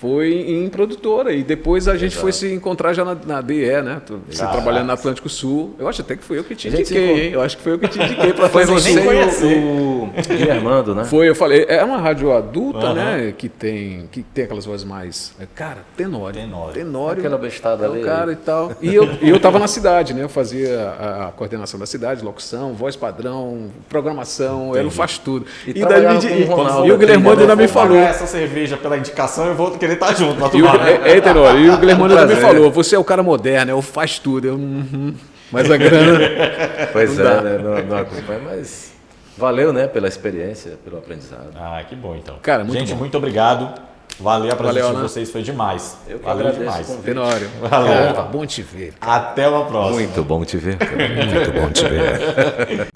foi em produtora. E depois a gente foi se encontrar já na DE, né? Você trabalhando na Atlântico Sul. Eu acho até que foi eu que te A gente indiquei, hein? Eu acho que foi eu que te indiquei para Foi fazer você isso. e o Guilhermando, né? Foi, eu falei, é uma rádio adulta, né? Que tem aquelas vozes mais. Cara, Tenório. Tenório. Aquela bestada é o ali. cara e tal. E eu tava na cidade, né? Eu fazia a coordenação da cidade, locução, voz padrão, programação, era o faz tudo. E daí trabalhava com o Ronaldo e o aqui, Guilhermando né? ainda me Eu vou falou. pagar essa cerveja pela indicação, eu vou querer estar junto. Pra E tomar, né? Tenório, e o Guilhermando ainda me Prazer. falou, você é o cara moderno, eu faz tudo. Mas a grana. Pois Não dá. né? Não acompanha, mas valeu, né? Pela experiência, pelo aprendizado. Ah, que bom então. Cara, muito Gente, bom. muito obrigado. Valeu a presença Valeu, de né? vocês, foi demais. Eu que Valeu agradeço demais. o convite. Tenório. Valeu. Cara, bom te ver. Até uma próxima. Muito bom te ver. Muito bom te ver.